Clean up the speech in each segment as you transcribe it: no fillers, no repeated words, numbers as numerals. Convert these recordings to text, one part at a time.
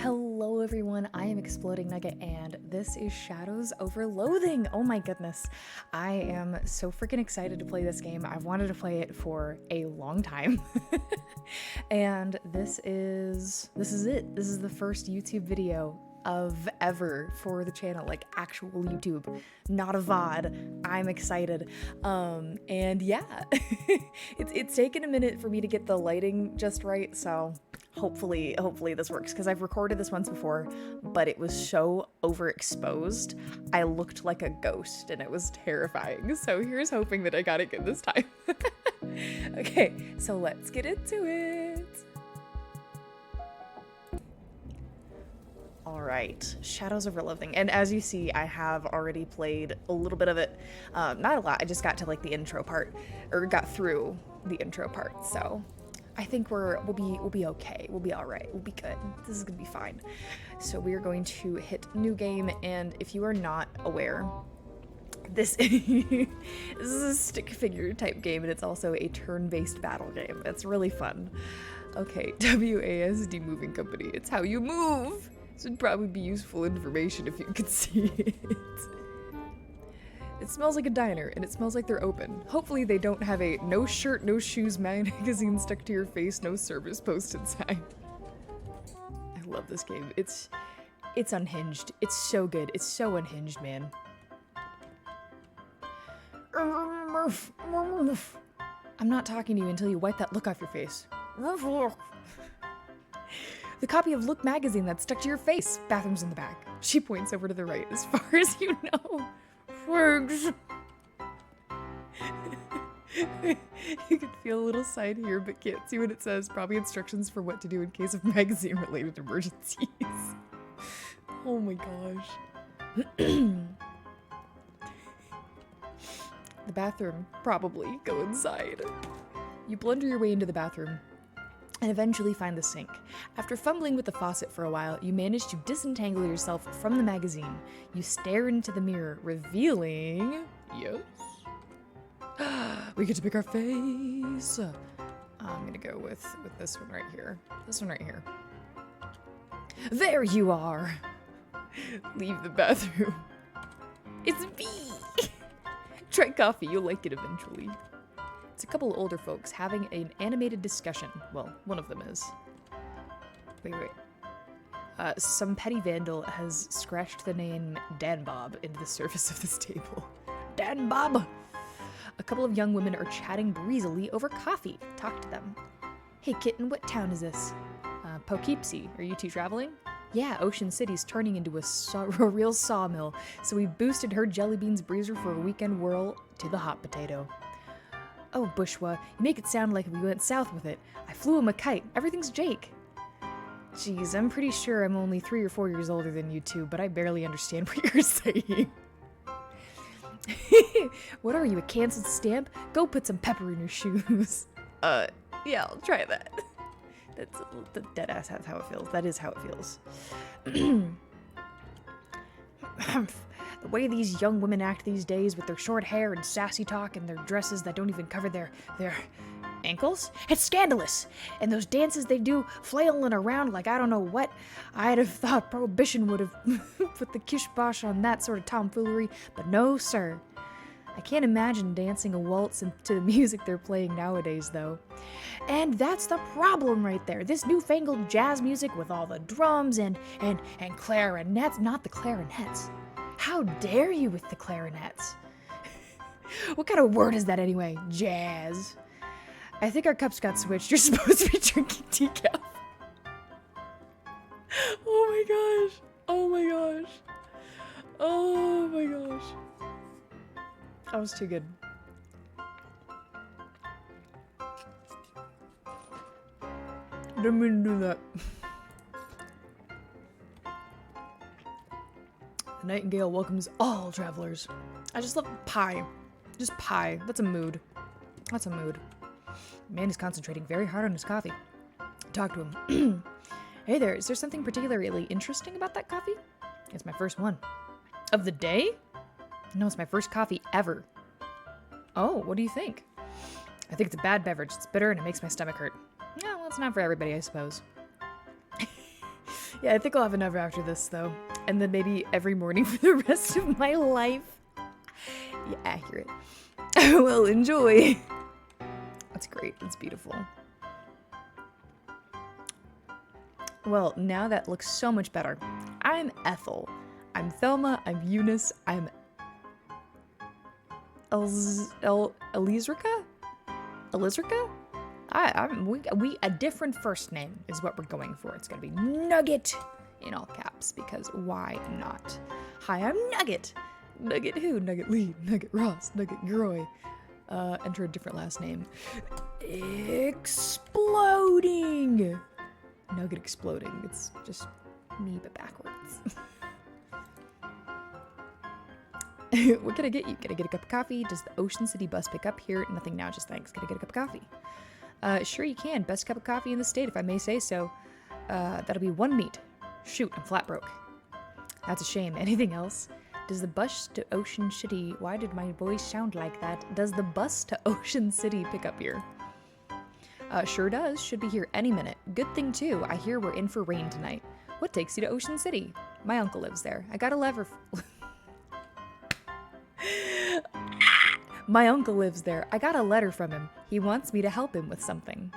Hello everyone, I am Exploding Nugget and this is Shadows over Loathing. Oh my goodness, I am so freaking excited to play this game. I've wanted to play it for a long time. And this is it. This is the first YouTube video of ever for the channel, like actual YouTube, not a VOD. I'm excited. And yeah, it's taken a minute for me to get the lighting just right, so hopefully this works, because I've recorded this once before, but it was so overexposed. I looked like a ghost and it was terrifying. So here's hoping that I got it good this time. Okay, so let's get into it. All right, Shadows over Loathing. And as you see, I have already played a little bit of it. Not a lot, I just got to like the intro part, or got through the intro part, so I think we'll be okay. We'll be all right. We'll be good. This is gonna be fine. So we are going to hit new game, and if you are not aware, this is a stick figure type game, and it's also a turn-based battle game. It's really fun. Okay, WASD Moving Company. It's how you move. This would probably be useful information if you could see it. It smells like a diner, and it smells like they're open. Hopefully they don't have a no shirt, no shoes magazine stuck to your face, no service posted sign. I love this game. It's unhinged. It's so good. It's so unhinged, man. I'm not talking to you until you wipe that look off your face. The copy of Look magazine that's stuck to your face. Bathroom's in the back. She points over to the right, as far as you know. Works. You can feel a little sign here, but can't see what it says. Probably instructions for what to do in case of magazine-related emergencies. Oh my gosh. The bathroom. Probably. Go inside. You blunder your way into the bathroom and eventually find the sink. After fumbling with the faucet for a while, you manage to disentangle yourself from the magazine. You stare into the mirror, revealing... Yes? We get to pick our face. I'm gonna go with this one right here. This one right here. There you are! Leave the bathroom. It's me! Try coffee, you'll like it eventually. It's a couple of older folks having an animated discussion. Well, one of them is. Wait. Some petty vandal has scratched the name Dan Bob into the surface of this table. Dan Bob! A couple of young women are chatting breezily over coffee. Talk to them. Hey kitten, what town is this? Poughkeepsie. Are you two traveling? Yeah, Ocean City's turning into a real sawmill, so we boosted her jelly beans breezer for a weekend whirl to the hot potato. Oh, Bushwa, you make it sound like we went south with it. I flew him a kite. Everything's Jake. Geez, I'm pretty sure I'm only 3 or 4 years older than you two, but I barely understand what you're saying. What are you, a canceled stamp? Go put some pepper in your shoes. Yeah, I'll try that. That's the dead ass how it feels. That is how it feels. The way these young women act these days with their short hair and sassy talk and their dresses that don't even cover their ankles? It's scandalous! And those dances they do, flailing around like I don't know what. I'd have thought Prohibition would have put the kish-bosh on that sort of tomfoolery, but no, sir. I can't imagine dancing a waltz to the music they're playing nowadays, though. And that's the problem right there. This newfangled jazz music with all the drums and clarinets. Not the clarinets. How dare you with the clarinets? What kind of word is that anyway? Jazz. I think our cups got switched. You're supposed to be drinking decaf. Oh my gosh. Oh my gosh. Oh my gosh. That was too good. Didn't mean to do that. The Nightingale welcomes all travelers. I just love pie. Just pie. That's a mood. That's a mood. The man is concentrating very hard on his coffee. Talk to him. Hey there, is there something particularly interesting about that coffee? It's my first one. Of the day? No, it's my first coffee ever. Oh, what do you think? I think it's a bad beverage. It's bitter and it makes my stomach hurt. Yeah, well, it's not for everybody, I suppose. Yeah, I think I'll have enough after this, though. And then maybe every morning for the rest of my life. Yeah, accurate. Well, enjoy. That's great. That's beautiful. Well, now that looks so much better. I'm Ethel. I'm Thelma. I'm Eunice. I'm Elizrica? Elizrica? We a different first name is what we're going for. It's gonna be Nugget in all caps, because why not? Hi, I'm Nugget. Nugget who? Nugget Lee, Nugget Ross, Nugget Groy. Enter a different last name. Exploding! Nugget exploding. It's just me, but backwards. What can I get you? Can I get a cup of coffee? Does the Ocean City bus pick up here? Nothing now, just thanks. Can I get a cup of coffee? Sure you can. Best cup of coffee in the state, if I may say so. That'll be one neat. Shoot, I'm flat broke. That's a shame. Anything else? Does the bus to Ocean City... Why did my voice sound like that? Does the bus to Ocean City pick up here? Sure does. Should be here any minute. Good thing, too. I hear we're in for rain tonight. What takes you to Ocean City? My uncle lives there. I got a lever... My uncle lives there. I got a letter from him. He wants me to help him with something.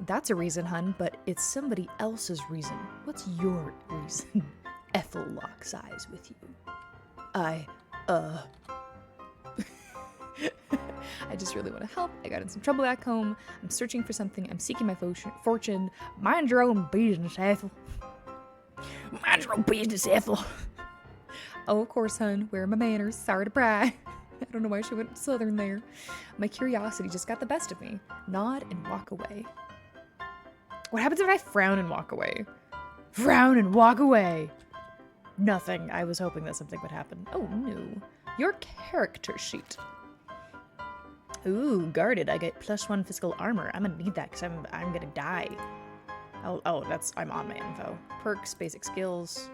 That's a reason, hun, but it's somebody else's reason. What's your reason? Ethel locks eyes with you. I just really want to help. I got in some trouble back home. I'm searching for something. I'm seeking my fortune. Mind your own business, Ethel. Mind your own business, Ethel. Oh, of course, hun. Where are my manners? Sorry to pry. I don't know why she went southern there. My curiosity just got the best of me. Nod and walk away. What happens if I frown and walk away? Frown and walk away. Nothing. I was hoping that something would happen. Oh, no. Your character sheet. Ooh, guarded. I get +1 physical armor. I'm gonna need that because I'm gonna die. Oh, I'm on my info. Perks, basic skills.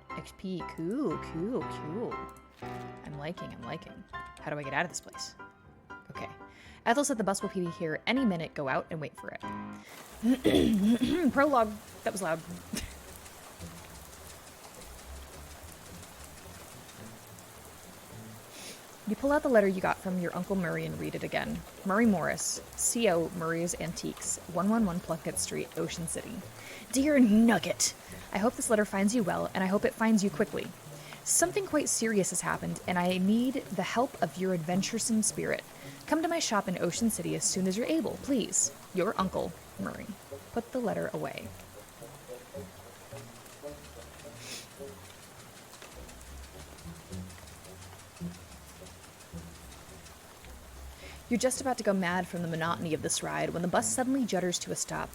XP. Cool. I'm liking. How do I get out of this place? Okay. Ethel said the bus will be here any minute. Go out and wait for it. Prologue. That was loud. You pull out the letter you got from your Uncle Murray and read it again. Murray Morris, C.O. Murray's Antiques, 111 Plunkett Street, Ocean City. Dear Nugget, I hope this letter finds you well, and I hope it finds you quickly. Something quite serious has happened, and I need the help of your adventuresome spirit. Come to my shop in Ocean City as soon as you're able, please. Your Uncle Murray. Put the letter away. You're just about to go mad from the monotony of this ride when the bus suddenly judders to a stop.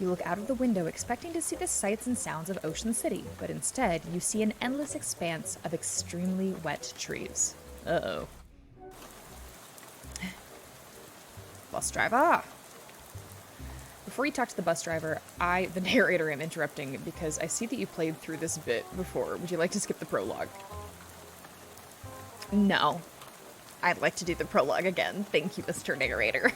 You look out of the window expecting to see the sights and sounds of Ocean City, but instead you see an endless expanse of extremely wet trees. Uh-oh. Bus driver! Before you talk to the bus driver, I, the narrator, am interrupting because I see that you played through this bit before. Would you like to skip the prologue? No. I'd like to do the prologue again. Thank you, Mr. Narrator.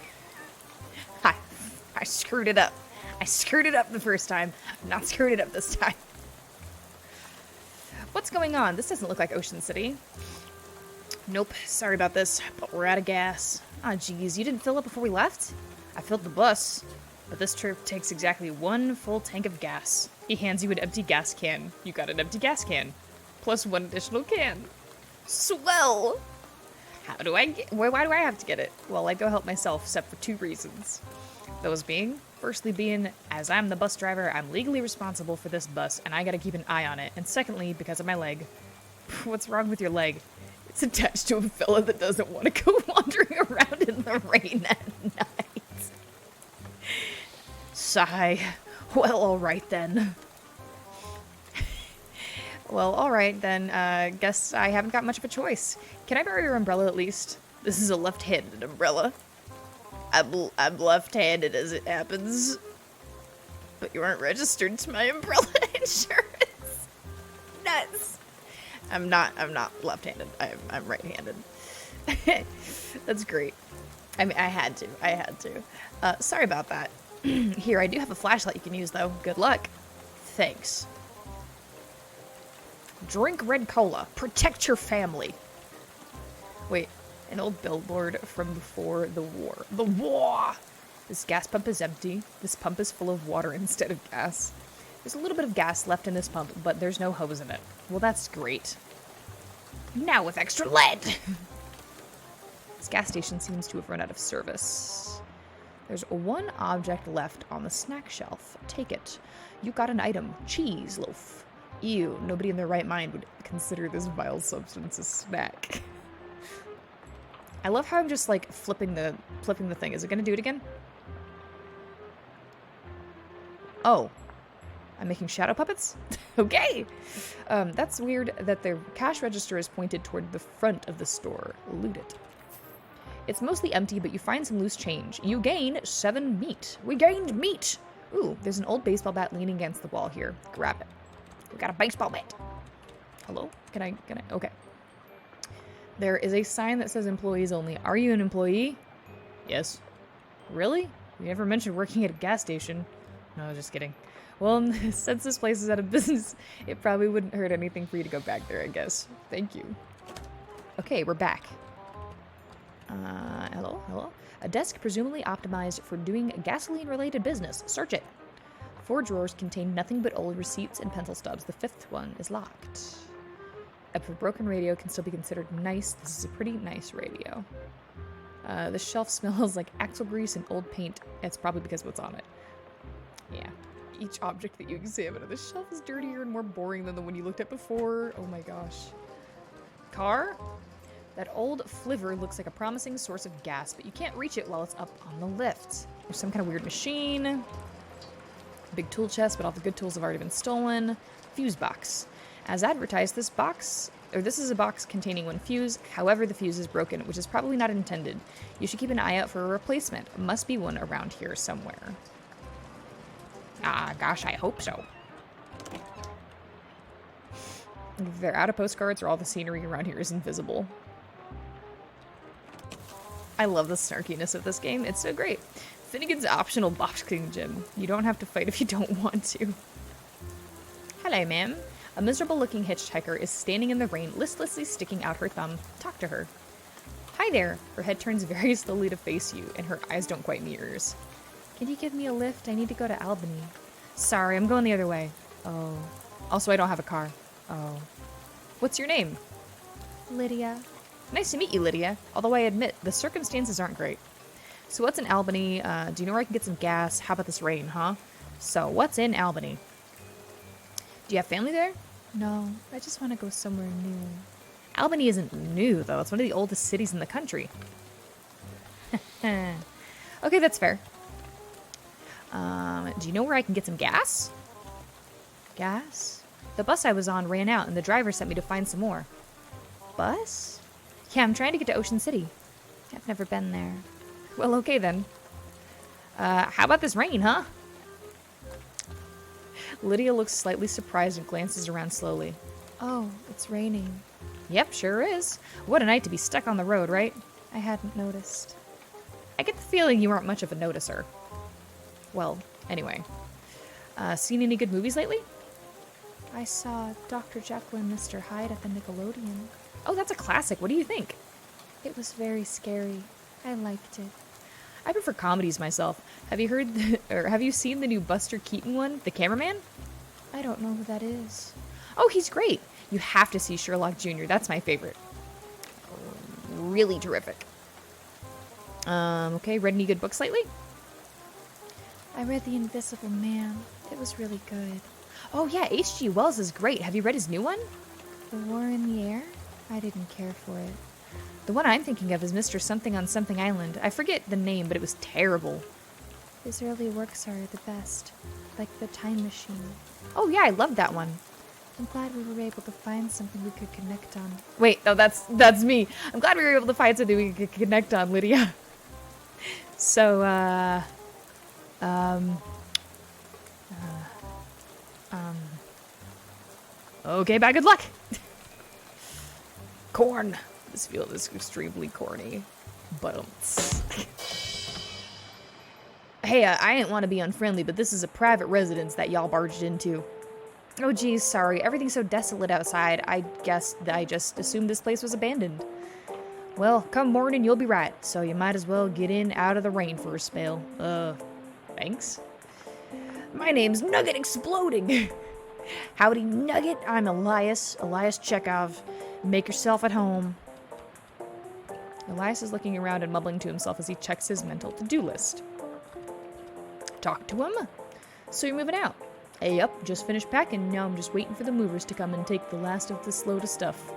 I screwed it up. I screwed it up the first time. I'm not screwed it up this time. What's going on? This doesn't look like Ocean City. Nope, sorry about this, but we're out of gas. Ah, geez, you didn't fill up before we left? I filled the bus, but this trip takes exactly 1 full tank of gas. He hands you an empty gas can. You got an empty gas can. Plus 1 additional can. Swell! How do I get... Why do I have to get it? Well, I'd go help myself, except for 2 reasons. Those being, firstly being, as I'm the bus driver, I'm legally responsible for this bus, and I gotta keep an eye on it. And secondly, because of my leg. What's wrong with your leg? It's attached to a fella that doesn't want to go wandering around in the rain at night. Sigh. Well, alright then. Well, alright then, guess I haven't got much of a choice. Can I borrow your umbrella at least? This is a left-handed umbrella. I'm left-handed as it happens. But you aren't registered to my umbrella insurance. Nuts. I'm not left-handed. I'm right-handed. That's great. I mean, I had to. Sorry about that. Here, I do have a flashlight you can use, though. Good luck. Thanks. Drink red cola. Protect your family. Wait, an old billboard from before the war. The war! This gas pump is empty. This pump is full of water instead of gas. There's a little bit of gas left in this pump, but there's no hose in it. Well, that's great. Now with extra lead! This gas station seems to have run out of service. There's one object left on the snack shelf. Take it. You got an item. Cheese loaf. Ew, nobody in their right mind would consider this vile substance a snack. I love how I'm just like flipping the thing. Is it gonna do it again? Oh. I'm making shadow puppets? Okay! That's weird that the cash register is pointed toward the front of the store. Loot it. It's mostly empty, but you find some loose change. You gain 7 meat. We gained meat! Ooh, there's an old baseball bat leaning against the wall here. Grab it. We got a baseball bat. Hello? Can I? Okay. There is a sign that says employees only. Are you an employee? Yes. Really? You never mentioned working at a gas station. No, just kidding. Well, since this place is out of business, it probably wouldn't hurt anything for you to go back there, I guess. Thank you. Okay, we're back. Hello? A desk presumably optimized for doing gasoline-related business. Search it. 4 drawers contain nothing but old receipts and pencil stubs. The 5th one is locked. A broken radio can still be considered nice. This is a pretty nice radio. The shelf smells like axle grease and old paint. It's probably because of what's on it. Yeah. Each object that you examine on the shelf is dirtier and more boring than the one you looked at before. Oh my gosh. Car? That old flivver looks like a promising source of gas, but you can't reach it while it's up on the lift. There's some kind of weird machine. Big tool chest, but all the good tools have already been stolen. Fuse box. As advertised, this is a box containing 1 fuse. However, the fuse is broken, which is probably not intended. You should keep an eye out for a replacement. Must be one around here somewhere. Ah, gosh, I hope so. They're out of postcards or all the scenery around here is invisible. I love the snarkiness of this game. It's so great. Finnegan's optional boxing gym. You don't have to fight if you don't want to. Hello, ma'am. A miserable-looking hitchhiker is standing in the rain, listlessly sticking out her thumb. Talk to her. Hi there. Her head turns very slowly to face you, and her eyes don't quite meet yours. Can you give me a lift? I need to go to Albany. Sorry, I'm going the other way. Oh. Also, I don't have a car. Oh. What's your name? Lydia. Nice to meet you, Lydia. Although I admit, the circumstances aren't great. So what's in Albany? Do you know where I can get some gas? How about this rain, huh? So, what's in Albany? Do you have family there? No, I just want to go somewhere new. Albany isn't new, though. It's one of the oldest cities in the country. Okay, that's fair. Do you know where I can get some gas? Gas? The bus I was on ran out, and the driver sent me to find some more. Bus? Yeah, I'm trying to get to Ocean City. I've never been there. Well, okay then. How about this rain, huh? Lydia looks slightly surprised and glances around slowly. Oh, it's raining. Yep, sure is. What a night to be stuck on the road, right? I hadn't noticed. I get the feeling you aren't much of a noticer. Well, anyway. Seen any good movies lately? I saw Dr. Jekyll and Mr. Hyde at the Nickelodeon. Oh, that's a classic. What do you think? It was very scary. I liked it. I prefer comedies myself. Have you heard, or have you seen the new Buster Keaton one, The Cameraman? I don't know who that is. Oh, he's great. You have to see Sherlock Jr. That's my favorite. Really terrific. Okay, read any good books lately? I read The Invisible Man. It was really good. Oh yeah, H.G. Wells is great. Have you read his new one? The War in the Air? I didn't care for it. The one I'm thinking of is Mr. Something on Something Island. I forget the name, but it was terrible. His early works are the best. Like The Time Machine. Oh yeah, I loved that one. I'm glad we were able to find something we could connect on. Wait, no, that's me. I'm glad we were able to find something we could connect on, Lydia. So, okay, bye, good luck. Corn. This field is extremely corny. But, hey, I didn't want to be unfriendly, but this is a private residence that y'all barged into. Oh geez, sorry. Everything's so desolate outside. I guess I just assumed this place was abandoned. Well, come morning, you'll be right. So you might as well get in out of the rain for a spell. Thanks. My name's Nugget Exploding. Howdy, Nugget. I'm Elias Chekhov. Make yourself at home. Elias is looking around and mumbling to himself as he checks his mental to-do list. Talk to him. So you're moving out? Hey, up, just finished packing. Now I'm just waiting for the movers to come and take the last of this load of stuff.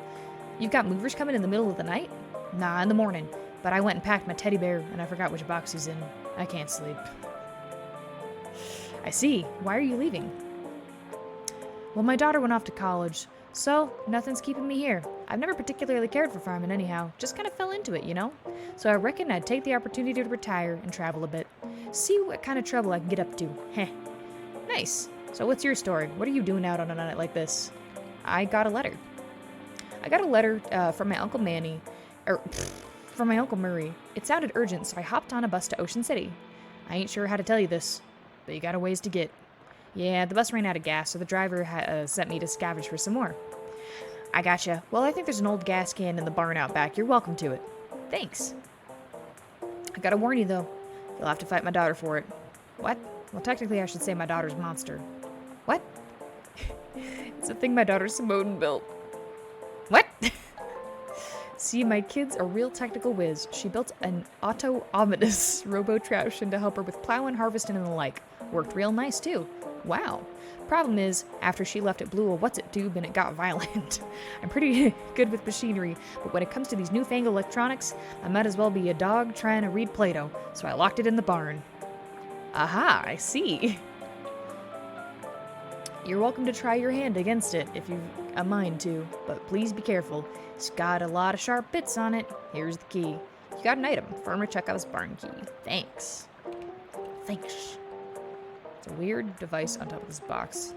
You've got movers coming in the middle of the night? Nah, in the morning. But I went and packed my teddy bear, and I forgot which box he's in. I can't sleep. I see. Why are you leaving? Well, my daughter went off to college, so nothing's keeping me here. I've never particularly cared for farming anyhow. Just kind of fell into it, you know? So I reckon I'd take the opportunity to retire and travel a bit. See what kind of trouble I can get up to. Heh. Nice. So what's your story? What are you doing out on a night like this? I got a letter. From my Uncle Manny, from my Uncle Murray. It sounded urgent, so I hopped on a bus to Ocean City. I ain't sure how to tell you this, but you got a ways to get. Yeah, the bus ran out of gas, so the driver sent me to scavenge for some more. I gotcha. Well, I think there's an old gas can in the barn out back. You're welcome to it. Thanks. I gotta warn you, though. You'll have to fight my daughter for it. What? Well, technically, I should say my daughter's monster. What? It's a thing my daughter Simone built. What? See, my kid's a real technical whiz. She built an auto-ominous robo-traction to help her with plowing, harvesting, and the like. Worked real nice, too. Wow. Problem is, after she left, it blew a what's-it-tube and it got violent. I'm pretty good with machinery, but when it comes to these newfangled electronics, I might as well be a dog trying to read Plato, so I locked it in the barn. Aha, I see. You're welcome to try your hand against it if you've a mind to, but please be careful. It's got a lot of sharp bits on it. Here's the key. You got an item. Farmer Chekhov's barn key. Thanks. Thanks. It's a weird device on top of this box.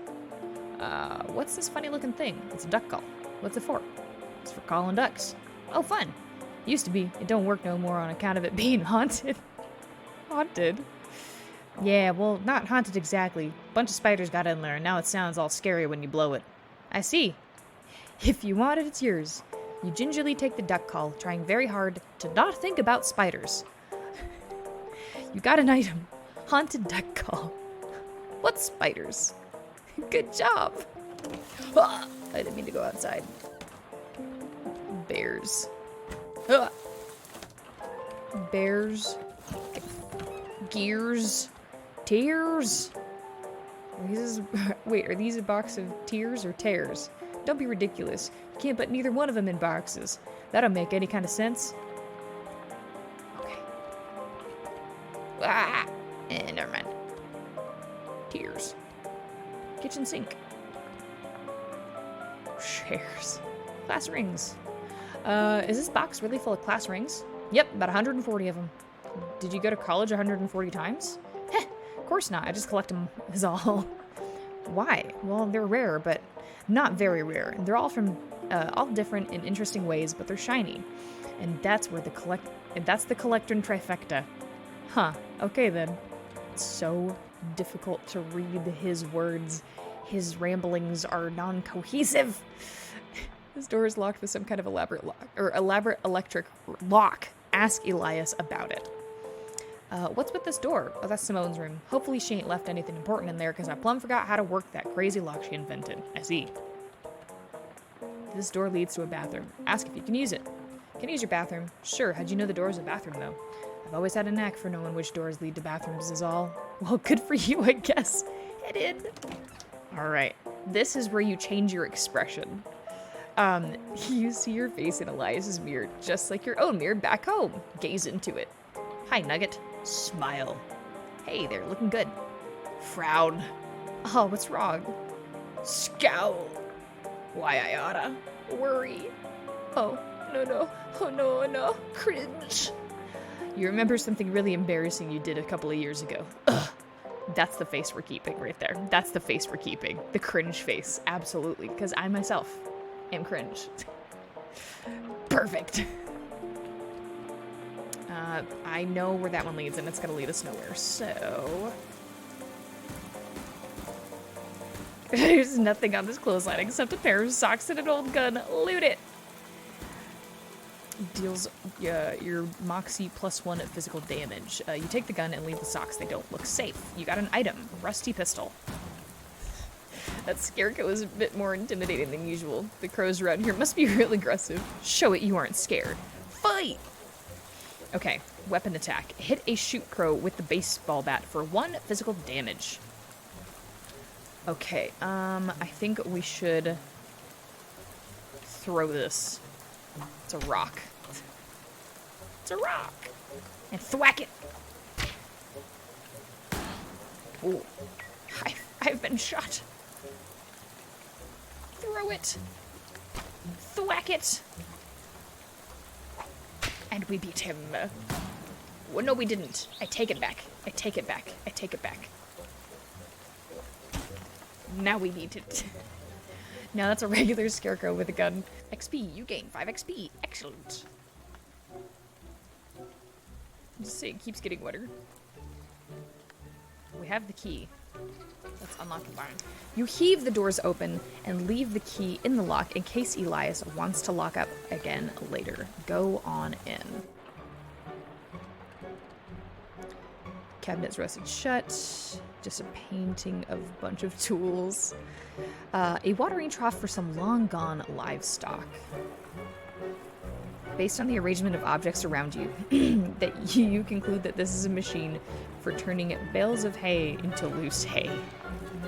What's this funny looking thing? It's a duck call. What's it for? It's for calling ducks. Oh, fun. Used to be. It don't work no more on account of it being haunted. Haunted? Yeah, well, not haunted exactly. Bunch of spiders got in there, and now it sounds all scary when you blow it. I see. If you want it, it's yours. You gingerly take the duck call, trying very hard to not think about spiders. You got an item. Haunted duck call. What spiders? Good job. Ah, I didn't mean to go outside. Bears. Ah. Bears. Gears. Tears. Wait, are these a box of tears or tears? Don't be ridiculous. You can't put neither one of them in boxes. That don't make any kind of sense. Okay. Ah! Never mind. Tears. Kitchen sink. Chairs. Class rings. Is this box really full of class rings? Yep, about 140 of them. Did you go to college 140 times? Heh, of course not. I just collect them is all. Why? Well, they're rare, but not very rare. They're all from all different and interesting ways, but they're shiny. And that's where that's the collector trifecta. Huh. Okay then. It's so difficult to read his words. His ramblings are non-cohesive. This door is locked with some kind of elaborate electric lock. Ask Elias about it. What's with this door? Oh, that's Simone's room. Hopefully she ain't left anything important in there, because I plumb forgot how to work that crazy lock she invented. I see. This door leads to a bathroom. Ask if you can use it. Can I use your bathroom? Sure. How'd you know the door's a bathroom, though? I've always had a knack for knowing which doors lead to bathrooms is all. Well, good for you, I guess. It did. Alright. This is where you change your expression. You see your face in Elias's mirror, just like your own mirror back home. Gaze into it. Hi, Nugget. Smile. Hey there, looking good. Frown. Oh, what's wrong? Scowl. Why, I oughta. Worry. Oh, no. Oh, no. Cringe. You remember something really embarrassing you did a couple of years ago. Ugh. That's the face we're keeping right there. That's the face we're keeping. The cringe face. Absolutely. Because I myself am cringe. Perfect. I know where that one leads, and it's gonna lead us nowhere, so... There's nothing on this clothesline except a pair of socks and an old gun. Loot it! Deals your Moxie +1 at physical damage. You take the gun and leave the socks. They don't look safe. You got an item. Rusty pistol. That scarecrow is a bit more intimidating than usual. The crows around here must be real aggressive. Show it you aren't scared. Fight! Okay, weapon attack. Hit a shoot crow with the baseball bat for 1 physical damage. Okay, I think we should throw this. It's a rock. It's a rock! And thwack it! Ooh. I've been shot. Throw it. Thwack it. And we beat him. Well, no, we didn't. I take it back. I take it back. I take it back. Now we need it. Now that's a regular scarecrow with a gun. XP. You gain 5 XP. Excellent. Just say it keeps getting wetter. We have the key. Let's unlock the barn. You heave the doors open and leave the key in the lock in case Elias wants to lock up again later. Go on in. Cabinet's rusted shut. Just a painting of a bunch of tools. A watering trough for some long-gone livestock. Based on the arrangement of objects around you, that you conclude that this is a machine for turning bales of hay into loose hay.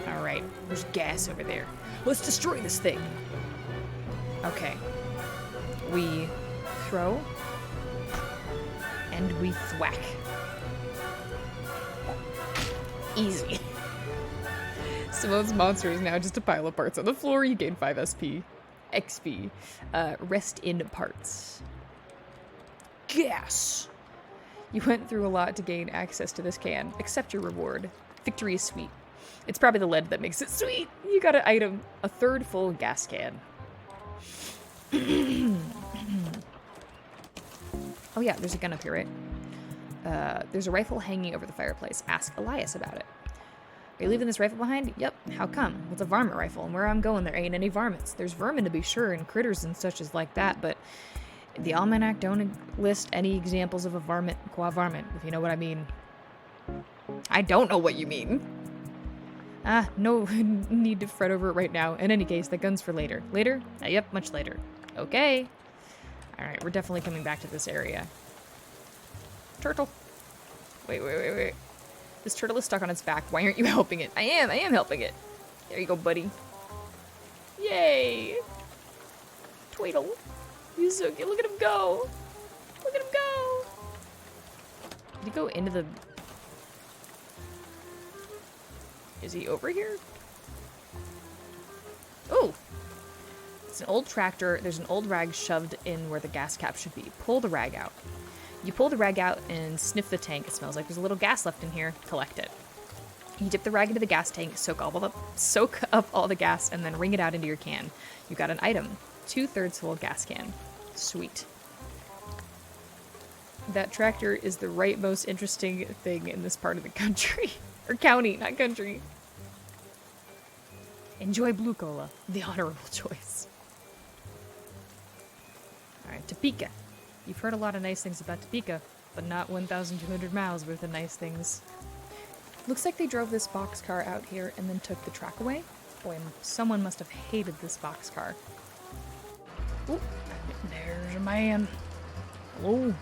Alright, there's gas over there. Let's destroy this thing! Okay. We throw. And we thwack. Easy. Simone's monster is now just a pile of parts on the floor. You gain 5 SP. XP. Rest in parts. Gas! You went through a lot to gain access to this can. Accept your reward. Victory is sweet. It's probably the lead that makes it sweet. You got an item. A 3rd full gas can. Oh yeah, there's a gun up here, right? There's a rifle hanging over the fireplace. Ask Elias about it. Are you leaving this rifle behind? Yep. How come? Well, it's a varmint rifle, and where I'm going there ain't any varmints. There's vermin to be sure, and critters and such as like that, but the almanac don't list any examples of a varmint qua varmint, if you know what I mean. I don't know what you mean. No need to fret over it right now. In any case, the gun's for later. Later? Yep, much later. Okay. Alright, we're definitely coming back to this area. Turtle. Wait. This turtle is stuck on its back. Why aren't you helping it? I am helping it. There you go, buddy. Yay! Tweedle. He's so cute. Look at him go. Look at him go. Did he go into the... Is he over here? Oh! It's an old tractor. There's an old rag shoved in where the gas cap should be. Pull the rag out. You pull the rag out and sniff the tank. It smells like there's a little gas left in here. Collect it. You dip the rag into the gas tank, soak up all the gas, and then wring it out into your can. You got an item. 2/3 full gas can. Sweet. That tractor is the right most interesting thing in this part of the country. Or county, not country. Enjoy Blue Cola, the honorable choice. Alright, Topeka. You've heard a lot of nice things about Topeka, but not 1,200 miles worth of nice things. Looks like they drove this boxcar out here and then took the track away. Boy, someone must have hated this boxcar. Oop, there's a man. Hello.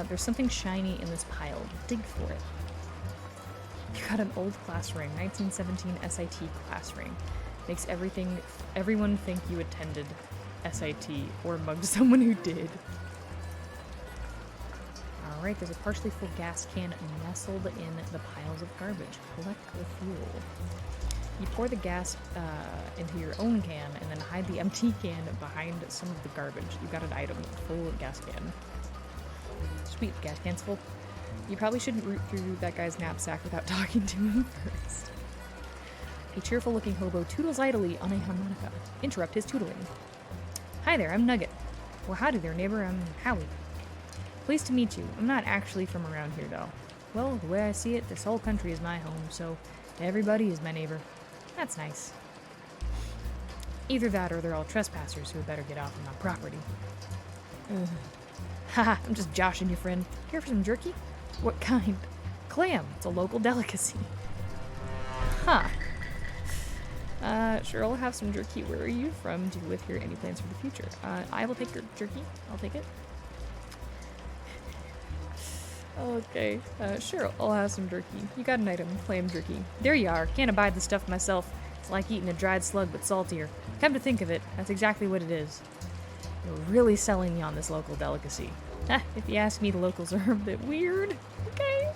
There's something shiny in this pile. Dig for it. You got an old class ring, 1917 SIT class ring. Makes everyone think you attended SIT or mugged someone who did. Alright, there's a partially full gas can nestled in the piles of garbage. Collect the fuel. You pour the gas into your own can and then hide the empty can behind some of the garbage. You got an item, full gas can. Sweet, gas can's full. You probably shouldn't root through that guy's knapsack without talking to him first. A cheerful-looking hobo toodles idly on a harmonica. Interrupt his tootling. Hi there, I'm Nugget. Well, howdy there, neighbor. I'm Howie. Pleased to meet you. I'm not actually from around here, though. Well, the way I see it, this whole country is my home, so Everybody is my neighbor. That's nice. Either that or they're all trespassers who had better get off of my property. Haha, I'm just joshing you, friend. Care for some jerky? What kind? Clam. It's a local delicacy. Huh. Sure, I'll have some jerky. Where are you from? Do you live here? Any plans for the future? I will take your jerky. I'll take it. Okay, sure, I'll have some jerky. You got an item, clam jerky. There you are. Can't abide the stuff myself. It's like eating a dried slug, but saltier. Come to think of it, that's exactly what it is. You're really selling me on this local delicacy. If you ask me, the locals are a bit weird. Okay.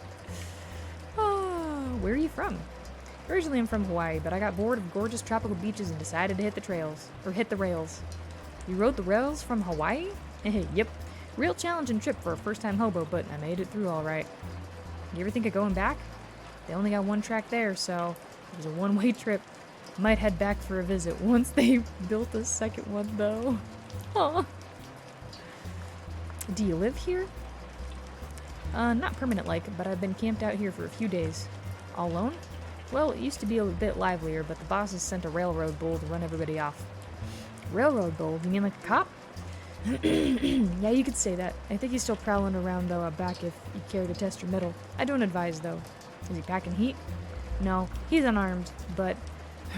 Where are you from? Originally, I'm from Hawaii, but I got bored of gorgeous tropical beaches and decided to hit the rails. You rode the rails from Hawaii? Yep. Real challenging trip for a first-time hobo, but I made it through all right. You ever think of going back? They only got one track there, so it was a one-way trip. Might head back for a visit once they built a second one, though. Huh. Do you live here? Not permanent-like, but I've been camped out here for a few days. All alone? Well, it used to be a bit livelier, but the bosses sent a railroad bull to run everybody off. Railroad bull? You mean like a cop? Yeah, you could say that. I think he's still prowling around, though, back if you care to test your mettle. I don't advise, though. Is he packing heat? No, he's unarmed, but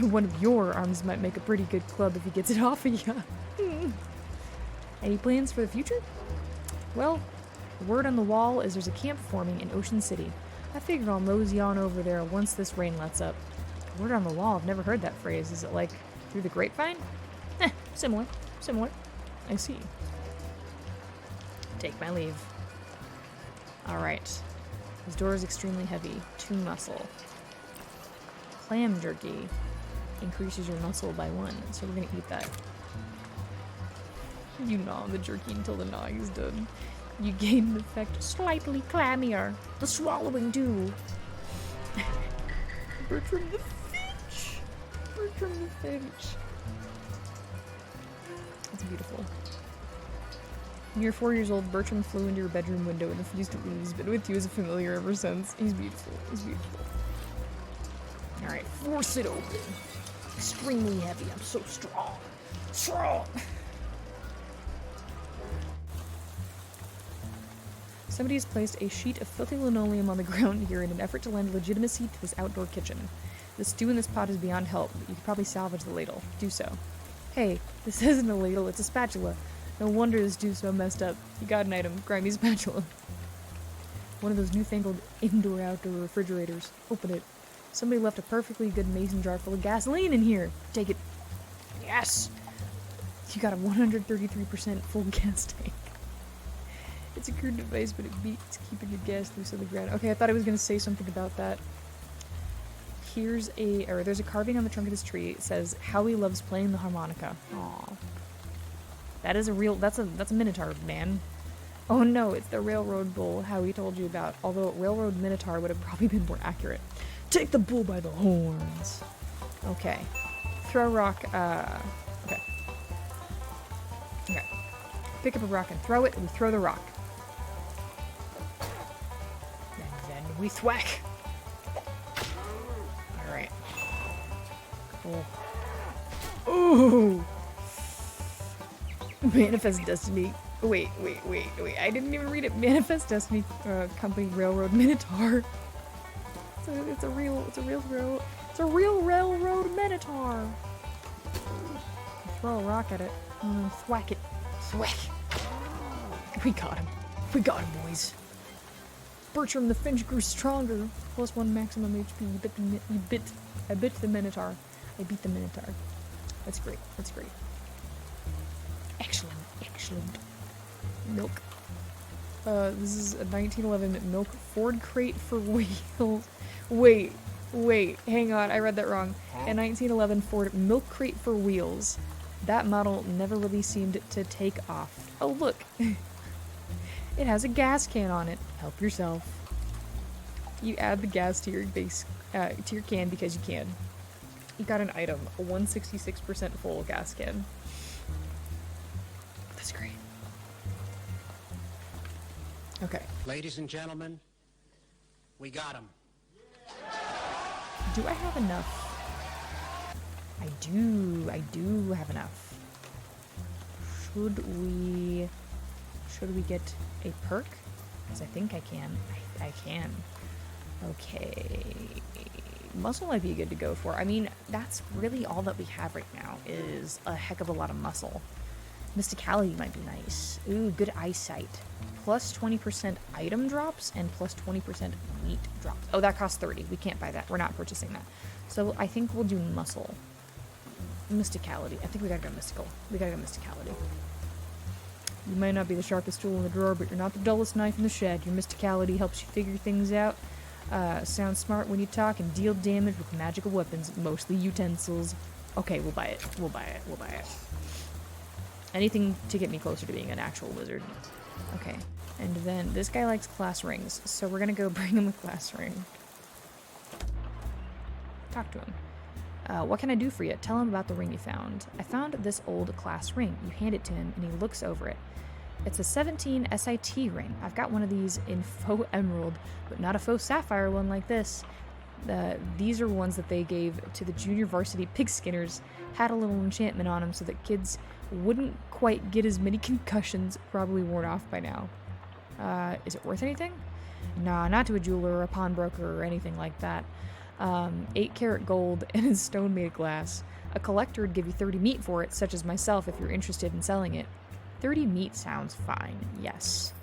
one of your arms might make a pretty good club if he gets it off of you. Any plans for the future? Well, the word on the wall is there's a camp forming in Ocean City. I figure I'll mosey on over there once this rain lets up. The word on the wall, I've never heard that phrase. Is it like through the grapevine? Similar. I see. Take my leave. Alright. This door is extremely heavy. 2 muscle. Clam jerky increases your muscle by 1, so we're gonna eat that. You gnaw the jerky until the gnawing is done. You gain an effect slightly clammier. The swallowing do. Bertram the Finch! Bertram the Finch. It's beautiful. When you're 4 years old, Bertram flew into your bedroom window and refused to leave. He's been with you as a familiar ever since. He's beautiful. Alright, force it open. Extremely heavy. I'm so strong. Somebody has placed a sheet of filthy linoleum on the ground here in an effort to lend legitimacy to this outdoor kitchen. The stew in this pot is beyond help, but you could probably salvage the ladle. Do so. Hey, this isn't a ladle, it's a spatula. No wonder this dude's so messed up. You got an item, grimy spatula. One of those newfangled indoor-outdoor refrigerators. Open it. Somebody left a perfectly good mason jar full of gasoline in here. Take it. Yes! You got a 133% full gas tank. It's a crude device, but it beats keeping your gas loose on the ground. Okay, I thought I was going to say something about that. There's a carving on the trunk of this tree. It says, Howie loves playing the harmonica. Aww. That's a minotaur, man. Oh no, it's the railroad bull Howie told you about. Although railroad minotaur would have probably been more accurate. Take the bull by the horns. Okay. Throw rock, okay. Pick up a rock and throw it, and we throw the rock. And then we thwack. Alright. Cool. Ooh! Manifest Destiny. Wait. I didn't even read it. Manifest Destiny Company Railroad Minotaur. It's a real railroad minotaur. Throw a rock at it. Thwack it. Thwack. We got him, boys. Bertram the Finch grew stronger. +1 maximum HP. I bit the minotaur. I beat the minotaur. That's great. Excellent. Milk. This is a 1911 milk Ford crate for wheels. Wait, hang on, I read that wrong. A 1911 Ford milk crate for wheels. That model never really seemed to take off. Oh, look. It has a gas can on it. Help yourself. You add the gas to your to your can because you can. You got an item, a 166% full gas can. That's great. Okay. Ladies and gentlemen, we got him. Do I have enough? I do have enough. Should we get a perk? Because I think I can. I can. Okay. Muscle might be good to go for. I mean, that's really all that we have right now is a heck of a lot of muscle. Mysticality might be nice. Ooh, good eyesight. Plus 20% item drops and plus 20% meat drops. Oh, that costs 30. We can't buy that. We're not purchasing that. So I think we'll do muscle. Mysticality. I think we gotta go mystical. We gotta go mysticality. You might not be the sharpest tool in the drawer, but you're not the dullest knife in the shed. Your mysticality helps you figure things out. Sound smart when you talk and deal damage with magical weapons, mostly utensils. Okay, we'll buy it. We'll buy it. We'll buy it. Anything to get me closer to being an actual wizard. Okay. And then this guy likes class rings, so we're gonna go bring him a class ring. Talk to him. What can I do for you? Tell him about the ring you found. I found this old class ring. You hand it to him, and he looks over it. It's a 17 SIT ring. I've got one of these in faux emerald, but not a faux sapphire one like this. These are ones that they gave to the junior varsity pig skinners. Had a little enchantment on them so that kids wouldn't quite get as many concussions, probably worn off by now. Is it worth anything? Nah, not to a jeweler or a pawnbroker or anything like that. 8-karat gold and a stone made of glass. A collector would give you 30 meat for it, such as myself if you're interested in selling it. 30 meat sounds fine, yes.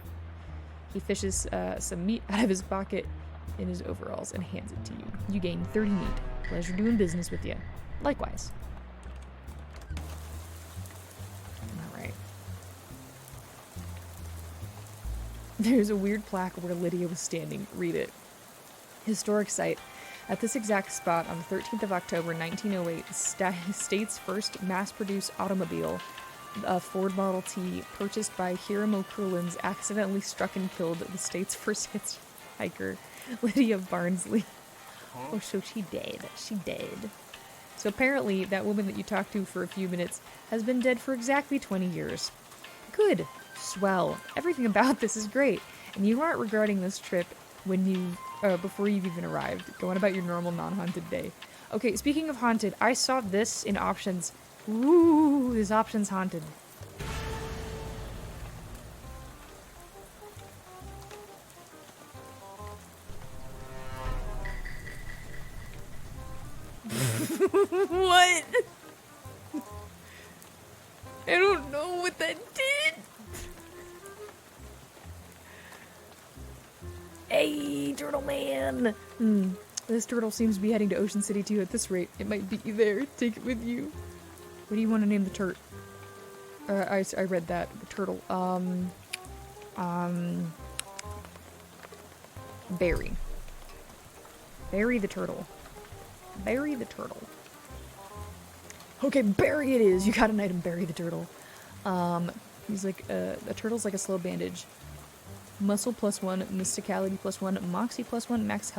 He fishes some meat out of his pocket in his overalls and hands it to you. You gain 30 meat. Pleasure doing business with you. Likewise. Alright. There's a weird plaque where Lydia was standing. Read it. Historic site. At this exact spot, on the 13th of October, 1908, the state's first mass-produced automobile, a Ford Model T, purchased by Hiram O'Curlins, accidentally struck and killed the state's first hitchhiker, Lydia Barnsley. Oh, so she died. She died. So apparently, that woman that you talked to for a few minutes has been dead for exactly 20 years. Good. Swell. Everything about this is great. And you aren't regarding this trip when you... before you've even arrived, going about your normal non-haunted day. Okay, speaking of haunted, I saw this in options. Ooh, this option's haunted. What? I don't know what that did. Hey, Turtle Man! This turtle seems to be heading to Ocean City too at this rate. It might beat you there. Take it with you. What do you want to name the turt? I read that. The turtle. Barry. Barry the turtle. Barry the turtle. Okay, Barry it is! You got an item, Barry the turtle. He's like, a turtle's like a slow bandage. Muscle +1, mysticality +1, moxie +1, max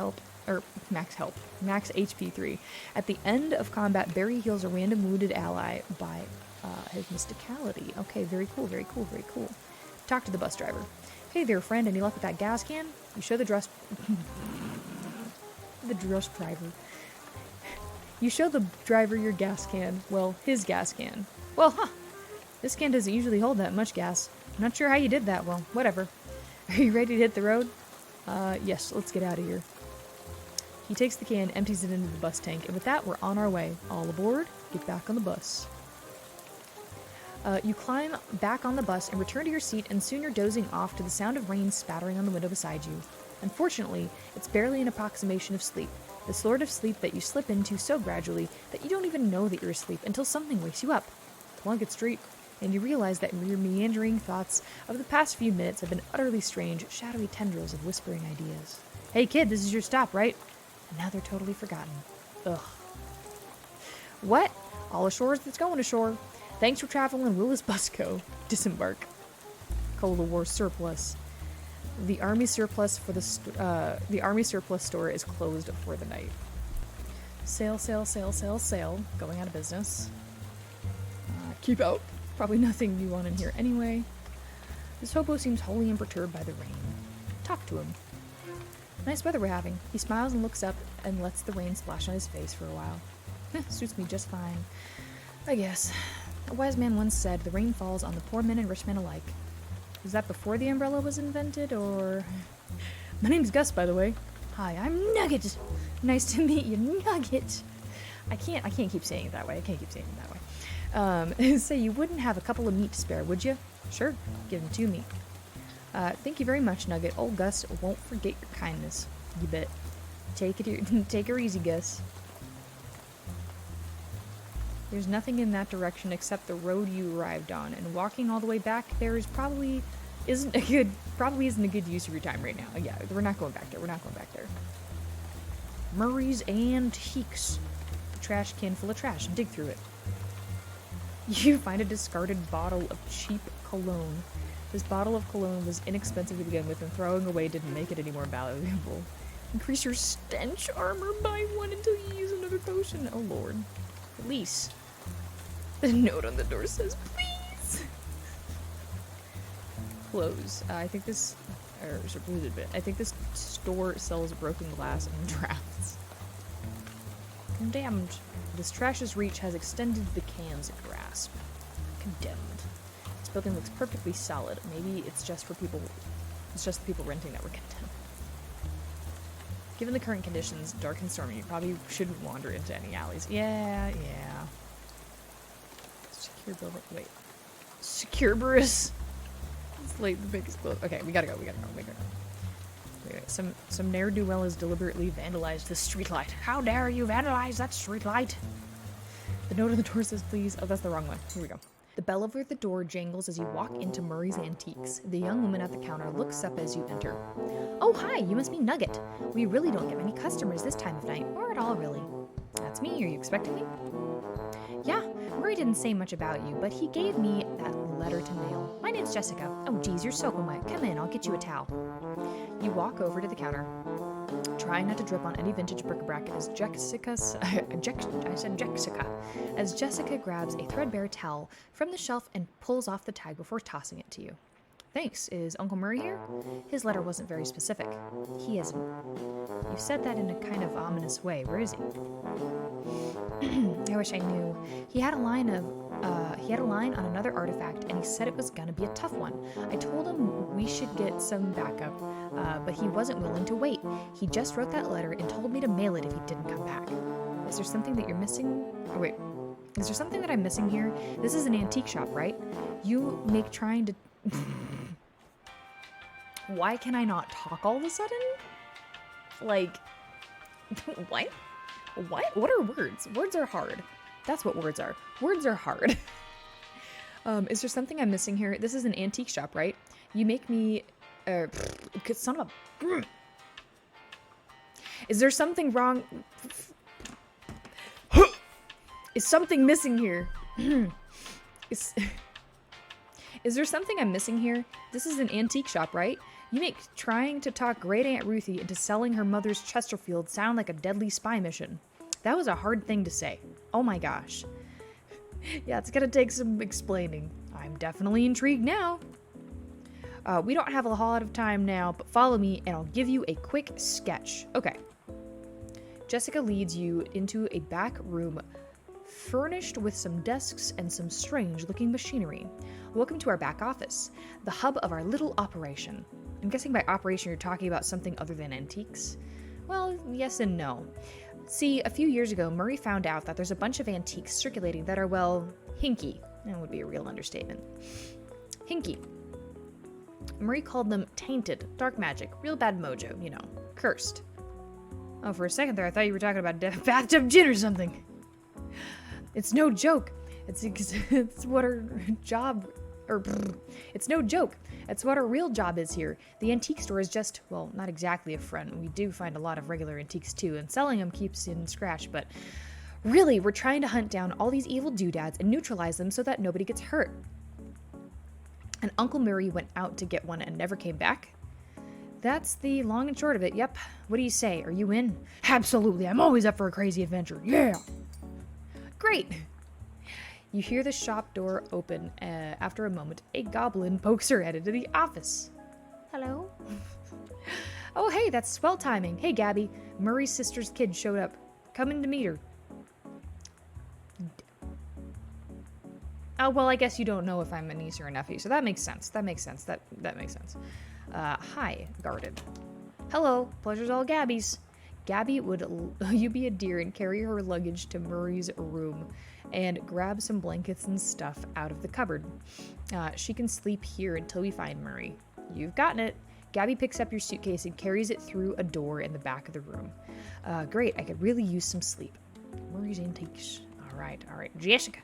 HP 3. At the end of combat, Barry heals a random wounded ally by his mysticality. Okay, very cool, very cool, very cool. Talk to the bus driver. Hey there, friend, any luck with that gas can? You show the driver. You show the driver your gas can. Well, his gas can. Well, this can doesn't usually hold that much gas. I'm not sure how you did that. Well, whatever. Are you ready to hit the road? Yes, let's get out of here. He takes the can, empties it into the bus tank, and with that, we're on our way. All aboard, get back on the bus. You climb back on the bus and return to your seat, and soon you're dozing off to the sound of rain spattering on the window beside you. Unfortunately, it's barely an approximation of sleep, the sort of sleep that you slip into so gradually that you don't even know that you're asleep until something wakes you up. Plunkett Street. And you realize that your meandering thoughts of the past few minutes have been utterly strange, shadowy tendrils of whispering ideas. Hey kid, this is your stop, right? And now they're totally forgotten. Ugh. What? All ashore that's going ashore. Thanks for traveling, will this bus go? Disembark. Cold War surplus. The army surplus for the army surplus store is closed for the night. Sail, sail, sail, sail, sail. Going out of business. Keep out. Probably nothing new on in here anyway. This hobo seems wholly unperturbed by the rain. Talk to him. Nice weather we're having. He smiles and looks up and lets the rain splash on his face for a while. Suits me just fine. I guess. A wise man once said, the rain falls on the poor men and rich men alike. Was that before the umbrella was invented, or... My name's Gus, by the way. Hi, I'm Nugget. Nice to meet you, Nugget. I can't keep saying it that way. Say you wouldn't have a couple of meat to spare, would you? Sure, give them to me. Thank you very much, Nugget. Old Gus won't forget your kindness. You bet. Take her easy, Gus. There's nothing in that direction except the road you arrived on, and walking all the way back there isn't a good use of your time right now. Yeah, we're not going back there. Murray's Antiques. A trash can full of trash. Dig through it. You find a discarded bottle of cheap cologne. This bottle of cologne was inexpensive to begin with, and throwing away didn't make it any more valuable. Increase your stench armor by 1 until you use another potion. Oh lord. Release. The note on the door says, please. Close. I think this store sells broken glass and drafts. Condemned. This trash's reach has extended the can's grasp. Condemned. This building looks perfectly solid. Maybe it's just the people renting that were condemned. Given the current conditions, dark and stormy, you probably shouldn't wander into any alleys. Yeah. Secure building. Wait. Secure Bruce. It's late. The biggest close. Okay, we gotta go. Wait. Some ne'er-do-well has deliberately vandalized the streetlight. How dare you vandalize that streetlight? The note on the door says, please. Oh, that's the wrong one. Here we go. The bell over the door jangles as you walk into Murray's Antiques. The young woman at the counter looks up as you enter. Oh, hi, you must be Nugget. We really don't get many customers this time of night, or at all, really. That's me. Are you expecting me? Yeah, Murray didn't say much about you, but he gave me that letter to mail. My name's Jessica. Oh, geez, you're soaking wet. Come in, I'll get you a towel. You walk over to the counter, trying not to drip on any vintage bric-a-brac as Jessica grabs a threadbare towel from the shelf and pulls off the tag before tossing it to you. Thanks. Is Uncle Murray here? His letter wasn't very specific. He isn't. You said that in a kind of ominous way. Where is he? I wish I knew. He had a line on another artifact, and he said it was gonna be a tough one. I told him we should get some backup, but he wasn't willing to wait. He just wrote that letter and told me to mail it if he didn't come back. Is there something that you're missing? Oh, wait. Is there something that I'm missing here? This is an antique shop, right? You make trying to... Why can I not talk all of a sudden? Like, what? What are words? Words are hard. That's what words are. Words are hard. Is there something I'm missing here? This is an antique shop, right? You make me, son of a... Is there something wrong? Is something missing here? Is there something I'm missing here? This is an antique shop, right? You make trying to talk Great Aunt Ruthie into selling her mother's Chesterfield sound like a deadly spy mission. That was a hard thing to say. Oh my gosh. Yeah, it's gonna take some explaining. I'm definitely intrigued now. We don't have a whole lot of time now, but follow me and I'll give you a quick sketch. Okay. Jessica leads you into a back room furnished with some desks and some strange-looking machinery. Welcome to our back office, the hub of our little operation. I'm guessing by operation you're talking about something other than antiques? Well, yes and no. See, a few years ago, Murray found out that there's a bunch of antiques circulating that are, well, hinky. That would be a real understatement. Hinky. Murray called them tainted, dark magic, real bad mojo, you know, cursed. Oh, for a second there, I thought you were talking about bathtub gin or something. It's no joke. It's what our job, it's no joke. It's what our real job is here. The antique store is just, well, not exactly a front. We do find a lot of regular antiques too, and selling them keeps in scratch, but really, we're trying to hunt down all these evil doodads and neutralize them so that nobody gets hurt. And Uncle Murray went out to get one and never came back? That's the long and short of it, yep. What do you say? Are you in? Absolutely, I'm always up for a crazy adventure, yeah! Great! You hear the shop door open. After a moment, a goblin pokes her head into the office. Hello? Oh, hey, that's swell timing. Hey, Gabby. Murray's sister's kid showed up. Coming to meet her. Oh, well, I guess you don't know if I'm a niece or a nephew, so that makes sense. That makes sense. That makes sense. Hi, guarded. Hello, pleasure's all Gabby's. Gabby, would you be a dear and carry her luggage to Murray's room and grab some blankets and stuff out of the cupboard? She can sleep here until we find Murray. You've gotten it. Gabby picks up your suitcase and carries it through a door in the back of the room. Great, I could really use some sleep. Murray's antiques. All right. Jessica,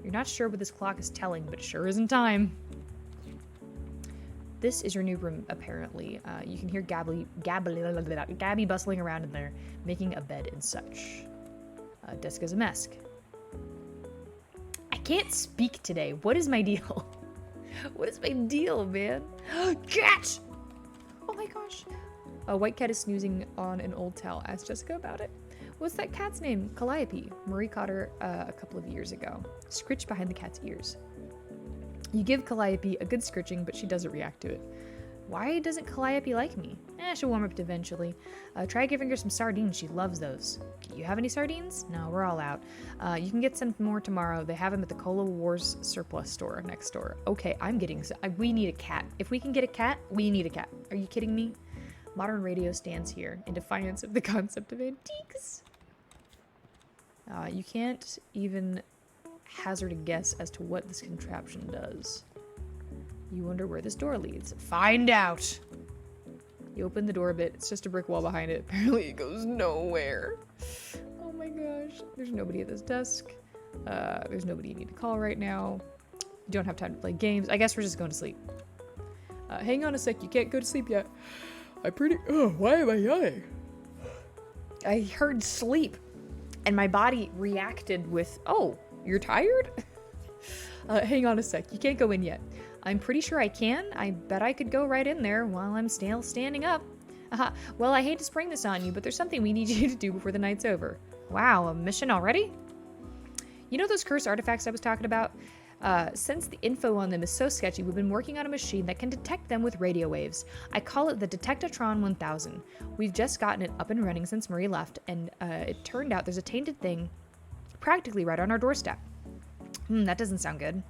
you're not sure what this clock is telling, but it sure isn't time. This is your new room, apparently. You can hear Gabby bustling around in there, making a bed and such. Desk is a mess. I can't speak today. What is my deal? What is my deal, man? Cat! Oh my gosh. A white cat is snoozing on an old towel. Ask Jessica about it. What's that cat's name? Calliope. Murray caught her a couple of years ago. Scritch behind the cat's ears. You give Calliope a good scritching, but she doesn't react to it. Why doesn't Calliope like me? She'll warm up eventually. Try giving her some sardines. She loves those. You have any sardines? No, we're all out. You can get some more tomorrow. They have them at the Cola Wars surplus store next door. Okay, we need a cat. If we can get a cat, we need a cat. Are you kidding me? Modern radio stands here in defiance of the concept of antiques. You can't even hazard a guess as to what this contraption does. You wonder where this door leads. Find out! You open the door a bit. It's just a brick wall behind it. Apparently it goes nowhere. Oh my gosh. There's nobody at this desk. There's nobody you need to call right now. You don't have time to play games. I guess we're just going to sleep. Hang on a sec. You can't go to sleep yet. Why am I yawning? I heard sleep. And my body reacted with, oh, you're tired? Hang on a sec. You can't go in yet. I'm pretty sure I can. I bet I could go right in there while I'm still standing up. Well, I hate to spring this on you, but there's something we need you to do before the night's over. Wow, a mission already? You know those cursed artifacts I was talking about? Since the info on them is so sketchy, we've been working on a machine that can detect them with radio waves. I call it the Detectatron 1000. We've just gotten it up and running since Murray left, and it turned out there's a tainted thing practically right on our doorstep. That doesn't sound good.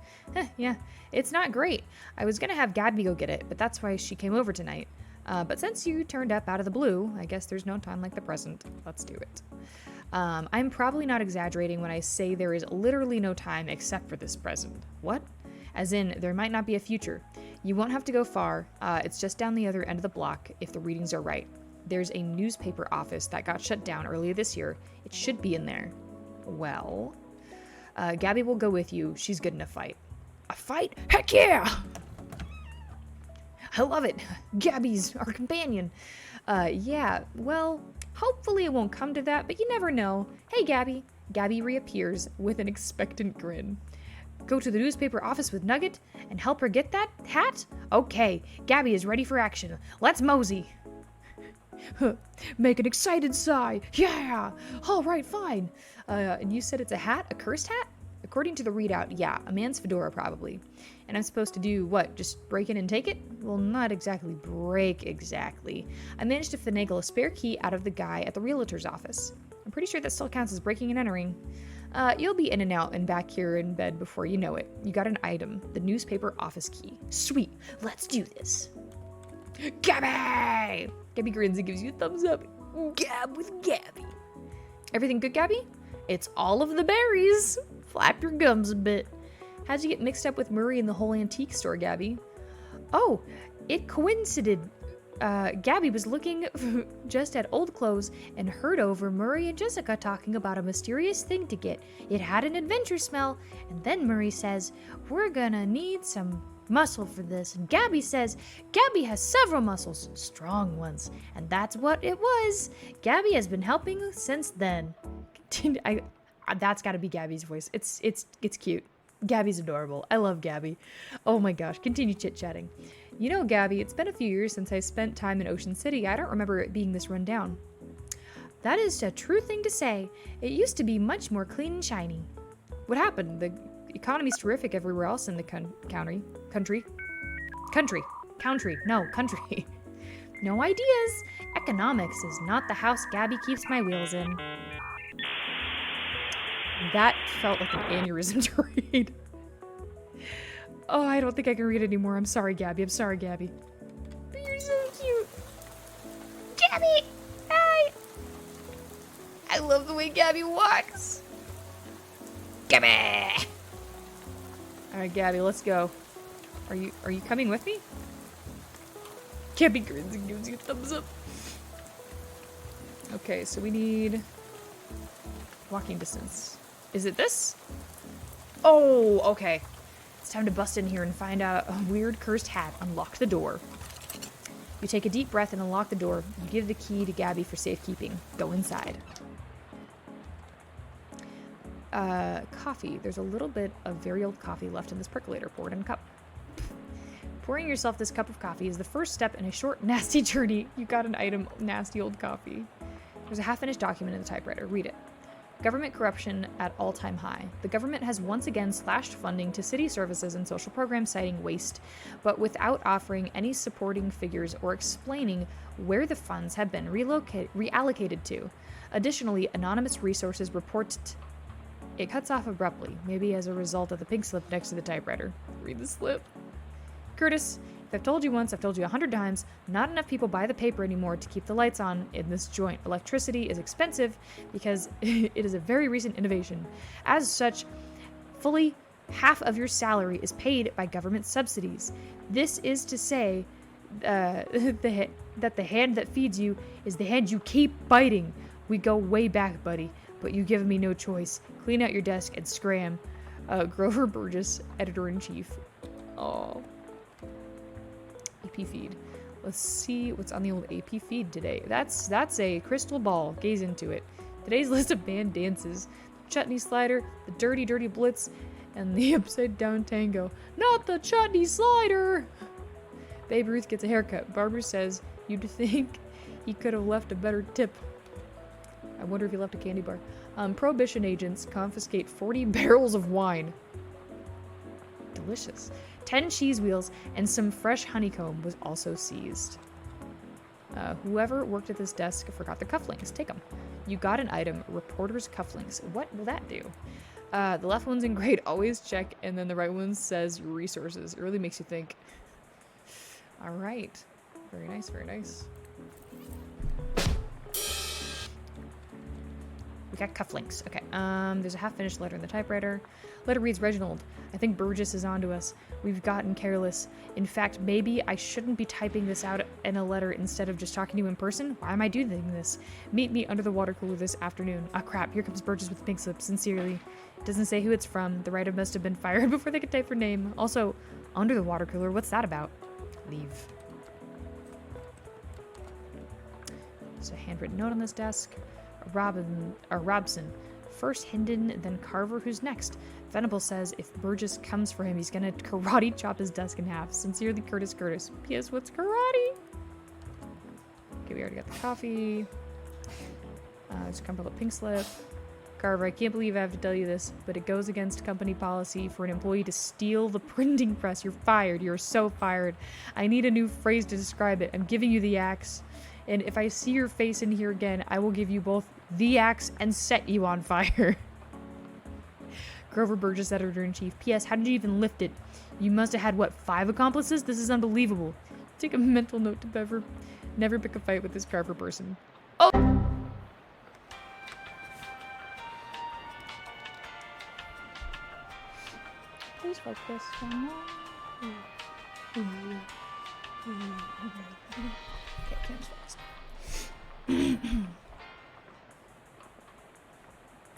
Yeah, it's not great. I was gonna have Gabby go get it, but that's why she came over tonight. But since you turned up out of the blue, I guess there's no time like the present. Let's do it. I'm probably not exaggerating when I say there is literally no time except for this present. What? As in, there might not be a future. You won't have to go far. It's just down the other end of the block if the readings are right. There's a newspaper office that got shut down earlier this year. It should be in there. Well, Gabby will go with you. She's good in a fight. A fight? Heck yeah! I love it. Gabby's our companion. Yeah, well, hopefully it won't come to that, but you never know. Hey, Gabby. Gabby reappears with an expectant grin. Go to the newspaper office with Nugget and help her get that hat? Okay, Gabby is ready for action. Let's mosey. Make an excited sigh. Yeah! All right, fine. And you said it's a hat? A cursed hat? According to the readout, yeah, a man's fedora probably. And I'm supposed to do what? Just break in and take it? Well, not exactly break exactly. I managed to finagle a spare key out of the guy at the realtor's office. I'm pretty sure that still counts as breaking and entering. You'll be in and out and back here in bed before you know it. You got an item, the newspaper office key. Sweet, let's do this. Gabby! Gabby grins and gives you a thumbs up. Gab with Gabby. Everything good, Gabby? It's all of the berries. Flap your gums a bit. How'd you get mixed up with Murray in the whole antique store, Gabby? Oh, it coincided. Gabby was looking just at old clothes and heard over Murray and Jessica talking about a mysterious thing to get. It had an adventure smell, and then Murray says, we're gonna need some muscle for this, and Gabby says Gabby has several muscles, strong ones, and that's what it was. Gabby has been helping since then. That's got to be Gabby's voice. It's cute. Gabby's adorable. I love Gabby. Oh my gosh, continue chit-chatting. You know, Gabby, it's been a few years since I spent time in Ocean City. I don't remember it being this run down. That is a true thing to say. It used to be much more clean and shiny. What happened? The economy's terrific everywhere else in the country. No ideas. Economics is not the house Gabby keeps my wheels in. That felt like an aneurysm to read. Oh, I don't think I can read anymore. I'm sorry, Gabby. I'm sorry, Gabby. But you're so cute. Gabby! Hi! I love the way Gabby walks. Gabby! Alright, Gabby, let's go. Are you coming with me? Gabby grins and gives you a thumbs up. Okay, so we need walking distance. Is it this? Oh, okay. It's time to bust in here and find out a weird cursed hat. Unlock the door. You take a deep breath and unlock the door. You give the key to Gabby for safekeeping. Go inside. Coffee. There's a little bit of very old coffee left in this percolator. Pour it in a cup. Pouring yourself this cup of coffee is the first step in a short, nasty journey. You got an item, nasty old coffee. There's a half-finished document in the typewriter. Read it. Government corruption at all-time high. The government has once again slashed funding to city services and social programs, citing waste, but without offering any supporting figures or explaining where the funds have been reallocated to. Additionally, anonymous resources report it cuts off abruptly, maybe as a result of the pink slip next to the typewriter. Read the slip. Curtis, if I've told you once, I've told you 100 times, not enough people buy the paper anymore to keep the lights on in this joint. Electricity is expensive because it is a very recent innovation. As such, fully half of your salary is paid by government subsidies. This is to say that the hand that feeds you is the hand you keep biting. We go way back, buddy, but you give me no choice. Clean out your desk and scram. Grover Burgess, Editor-in-Chief. Oh. AP feed. Let's see what's on the old AP feed today. That's a crystal ball. Gaze into it. Today's list of band dances. Chutney Slider, the Dirty Dirty Blitz, and the Upside Down Tango. Not the Chutney Slider! Babe Ruth gets a haircut. Barber says, you'd think he could have left a better tip. I wonder if he left a candy bar. Prohibition agents confiscate 40 barrels of wine. Delicious. 10 cheese wheels and some fresh honeycomb was also seized. Whoever worked at this desk forgot the cufflinks. Take them. You got an item, reporter's cufflinks. What will that do? The left one's in grade, always check, and then the right one says resources. It really makes you think. All right. Very nice, very nice. We got cufflinks. Okay. There's a half-finished letter in the typewriter. Letter reads, Reginald, I think Burgess is onto us. We've gotten careless. In fact, maybe I shouldn't be typing this out in a letter instead of just talking to you in person. Why am I doing this? Meet me under the water cooler this afternoon. Ah, crap. Here comes Burgess with the pink slip. Sincerely. It doesn't say who it's from. The writer must have been fired before they could type her name. Also, under the water cooler. What's that about? Leave. There's a handwritten note on this desk. Robson. First Hinden, then Carver. Who's next? Venable says if Burgess comes for him, he's gonna karate chop his desk in half. Sincerely, Curtis. P.S. What's karate? Okay, we already got the coffee. There's a couple of pink slip. Carver, I can't believe I have to tell you this, but it goes against company policy for an employee to steal the printing press. You're fired. You're so fired. I need a new phrase to describe it. I'm giving you the axe. And if I see your face in here again, I will give you both the axe and set you on fire. Grover Burgess, Editor-in-Chief. P.S. How did you even lift it? You must have had, what, 5 accomplices? This is unbelievable. Take a mental note to never pick a fight with this Carver person. Oh! Please focus. Okay, camera's focused.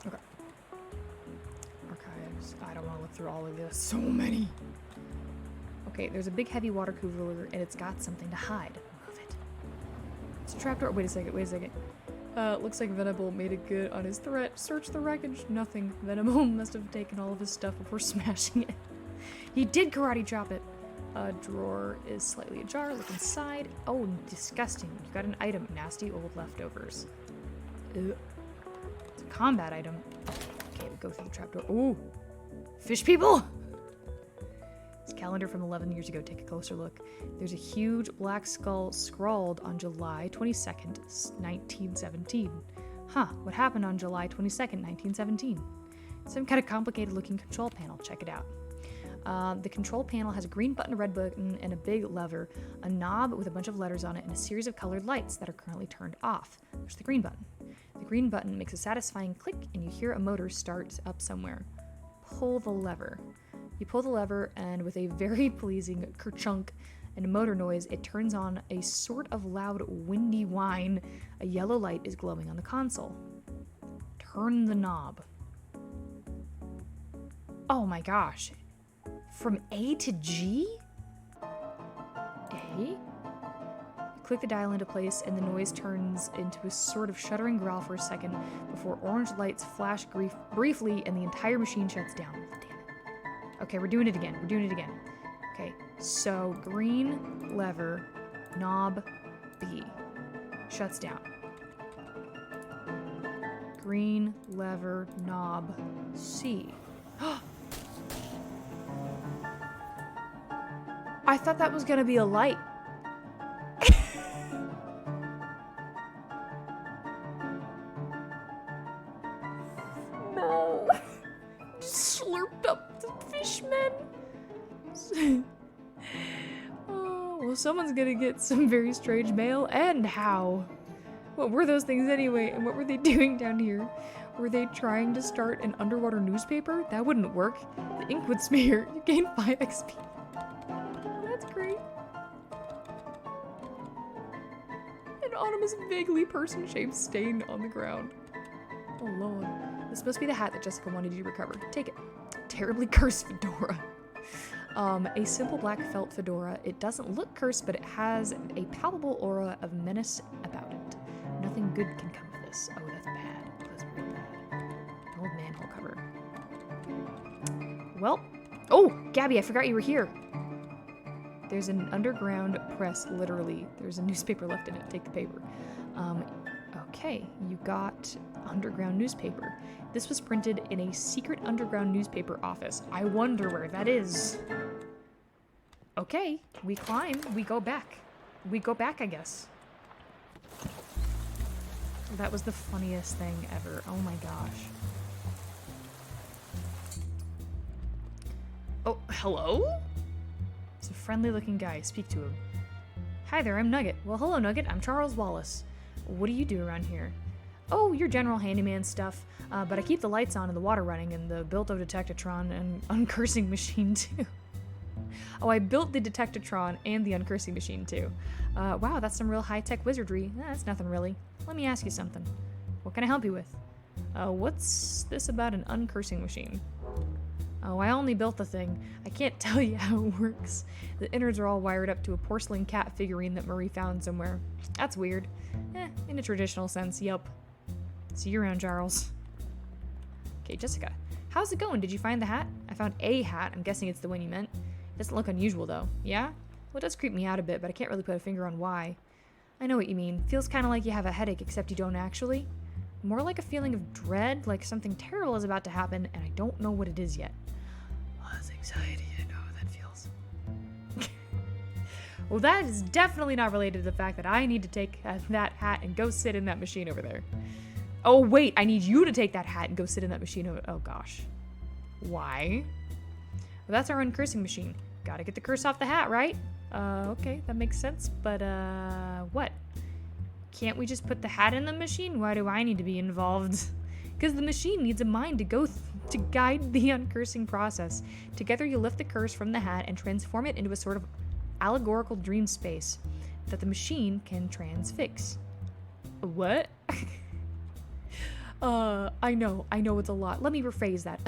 Okay. Archives. I don't want to look through all of this. So many. Okay, there's a big heavy water cooler and it's got something to hide. Move it. It's a trapdoor. Wait a second. Looks like Venable made it good on his threat. Search the wreckage. Nothing. Venable must have taken all of his stuff before smashing it. He did karate chop it. Drawer is slightly ajar. Look inside. Oh, disgusting. You got an item. Nasty old leftovers. Ugh. It's a combat item. Okay, we go through the trapdoor. Ooh! Fish people! This calendar from 11 years ago. Take a closer look. There's a huge black skull scrawled on July 22nd, 1917. Huh, what happened on July 22nd, 1917? Some kind of complicated looking control panel. Check it out. The control panel has a green button, a red button, and a big lever, a knob with a bunch of letters on it, and a series of colored lights that are currently turned off. There's the green button. The green button makes a satisfying click, and you hear a motor start up somewhere. Pull the lever. You pull the lever, and with a very pleasing kerchunk and a motor noise, it turns on a sort of loud, windy whine. A yellow light is glowing on the console. Turn the knob. Oh my gosh. From A to G? A? You click the dial into place and the noise turns into a sort of shuddering growl for a second before orange lights flash briefly and the entire machine shuts down. Damn it. Okay, we're doing it again. Okay, so green lever, knob, B. Shuts down. Green lever, knob, C. I thought that was gonna be a light. No. Just slurped up the fishman. Oh, well, someone's gonna get some very strange mail. And how? What were those things anyway? And what were they doing down here? Were they trying to start an underwater newspaper? That wouldn't work. The ink would smear. You gain 5 XP. That's great. An ominous, vaguely person-shaped stain on the ground. Oh lord. This must be the hat that Jessica wanted you to recover. Take it. Terribly cursed fedora. A simple black felt fedora. It doesn't look cursed, but it has a palpable aura of menace about it. Nothing good can come of this. Oh, that's bad. That's real bad. An old manhole cover. Well. Oh, Gabby, I forgot you were here. There's an underground press, literally. There's a newspaper left in it. Take the paper. Okay, you got underground newspaper. This was printed in a secret underground newspaper office. I wonder where that is. Okay, we climb. We go back. We go back, I guess. That was the funniest thing ever. Oh my gosh. Oh, hello? It's a friendly looking guy. Speak to him. Hi there, I'm Nugget. Well, hello, Nugget. I'm Charles Wallace. What do you do around here? Oh, your general handyman stuff. But I keep the lights on and the water running and the built-of Detectatron and uncursing machine too. Oh, I built the Detectatron and the uncursing machine too. Wow, that's some real high-tech wizardry. That's nothing really. Let me ask you something. What can I help you with? What's this about an uncursing machine? Oh, I only built the thing. I can't tell you how it works. The innards are all wired up to a porcelain cat figurine that Marie found somewhere. That's weird. In a traditional sense, yup. See you around, Charles. Okay, Jessica. How's it going? Did you find the hat? I found a hat. I'm guessing it's the one you meant. It doesn't look unusual, though. Yeah? Well, it does creep me out a bit, but I can't really put a finger on why. I know what you mean. Feels kind of like you have a headache, except you don't actually. More like a feeling of dread, like something terrible is about to happen, and I don't know what it is yet. Oh, that's anxiety. I know how that feels. Well, that is definitely not related to the fact that I need to take that hat and go sit in that machine over there. Oh, wait, I need you to take that hat and go sit in that machine over... Oh, gosh. Why? Well, that's our uncursing machine. Gotta get the curse off the hat, right? Okay, that makes sense, but, what? Can't we just put the hat in the machine? Why do I need to be involved? Because the machine needs a mind to go to guide the uncursing process. Together, you lift the curse from the hat and transform it into a sort of allegorical dream space that the machine can transfix. What? I know it's a lot. Let me rephrase that.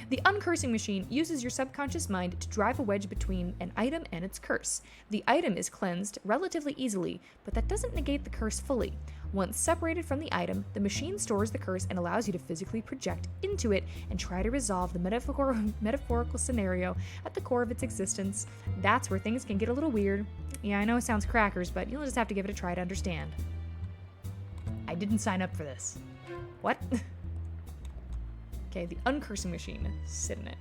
The uncursing machine uses your subconscious mind to drive a wedge between an item and its curse. The item is cleansed relatively easily, but that doesn't negate the curse fully. Once separated from the item, the machine stores the curse and allows you to physically project into it and try to resolve the metaphorical scenario at the core of its existence. That's where things can get a little weird. Yeah, I know it sounds crackers, but you'll just have to give it a try to understand. I didn't sign up for this. What? Okay, the uncursing machine. Sit in it.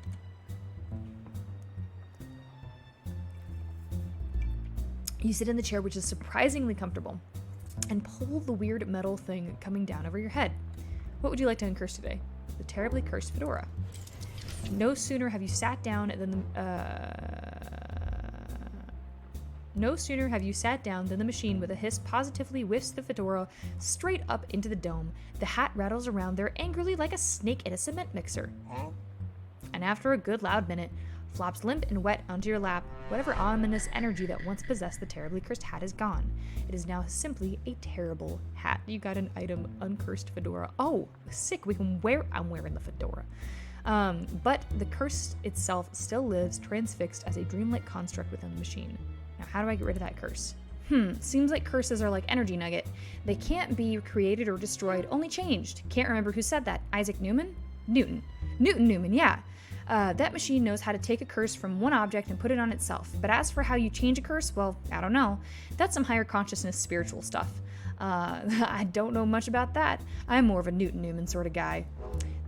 You sit in the chair, which is surprisingly comfortable, and pull the weird metal thing coming down over your head. What would you like to uncurse today? The terribly cursed fedora. No sooner have you sat down than the machine with a hiss positively whiffs the fedora straight up into the dome. The hat rattles around there angrily like a snake in a cement mixer. And after a good loud minute, flops limp and wet onto your lap. Whatever ominous energy that once possessed the terribly cursed hat is gone. It is now simply a terrible hat. You got an item, uncursed fedora. Oh, sick, we can wear, I'm wearing the fedora. But the curse itself still lives transfixed as a dreamlike construct within the machine. Now, how do I get rid of that curse? Seems like curses are like energy nugget. They can't be created or destroyed, only changed. Can't remember who said that. Isaac Newton? Newton, yeah. That machine knows how to take a curse from one object and put it on itself. But as for how you change a curse, well, I don't know. That's some higher consciousness spiritual stuff. I don't know much about that. I'm more of a Newton sort of guy.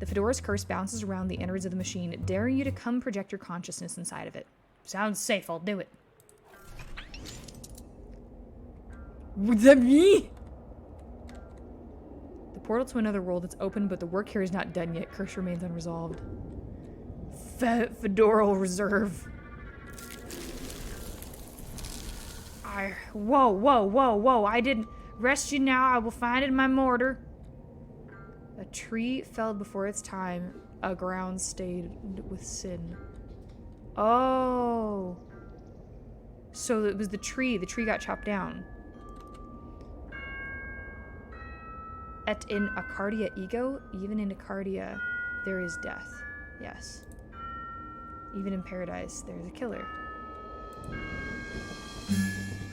The fedora's curse bounces around the innards of the machine, daring you to come project your consciousness inside of it. Sounds safe, I'll do it. What's that mean? The portal to another world is open, but the work here is not done yet. Curse remains unresolved. Fedoral reserve. Whoa. I didn't rest you now. I will find it in my mortar. A tree fell before its time. A ground stayed with sin. Oh. So it was the tree. The tree got chopped down. Et in Acardia ego, even in Acardia, there is death. Yes. Even in paradise, there's a killer.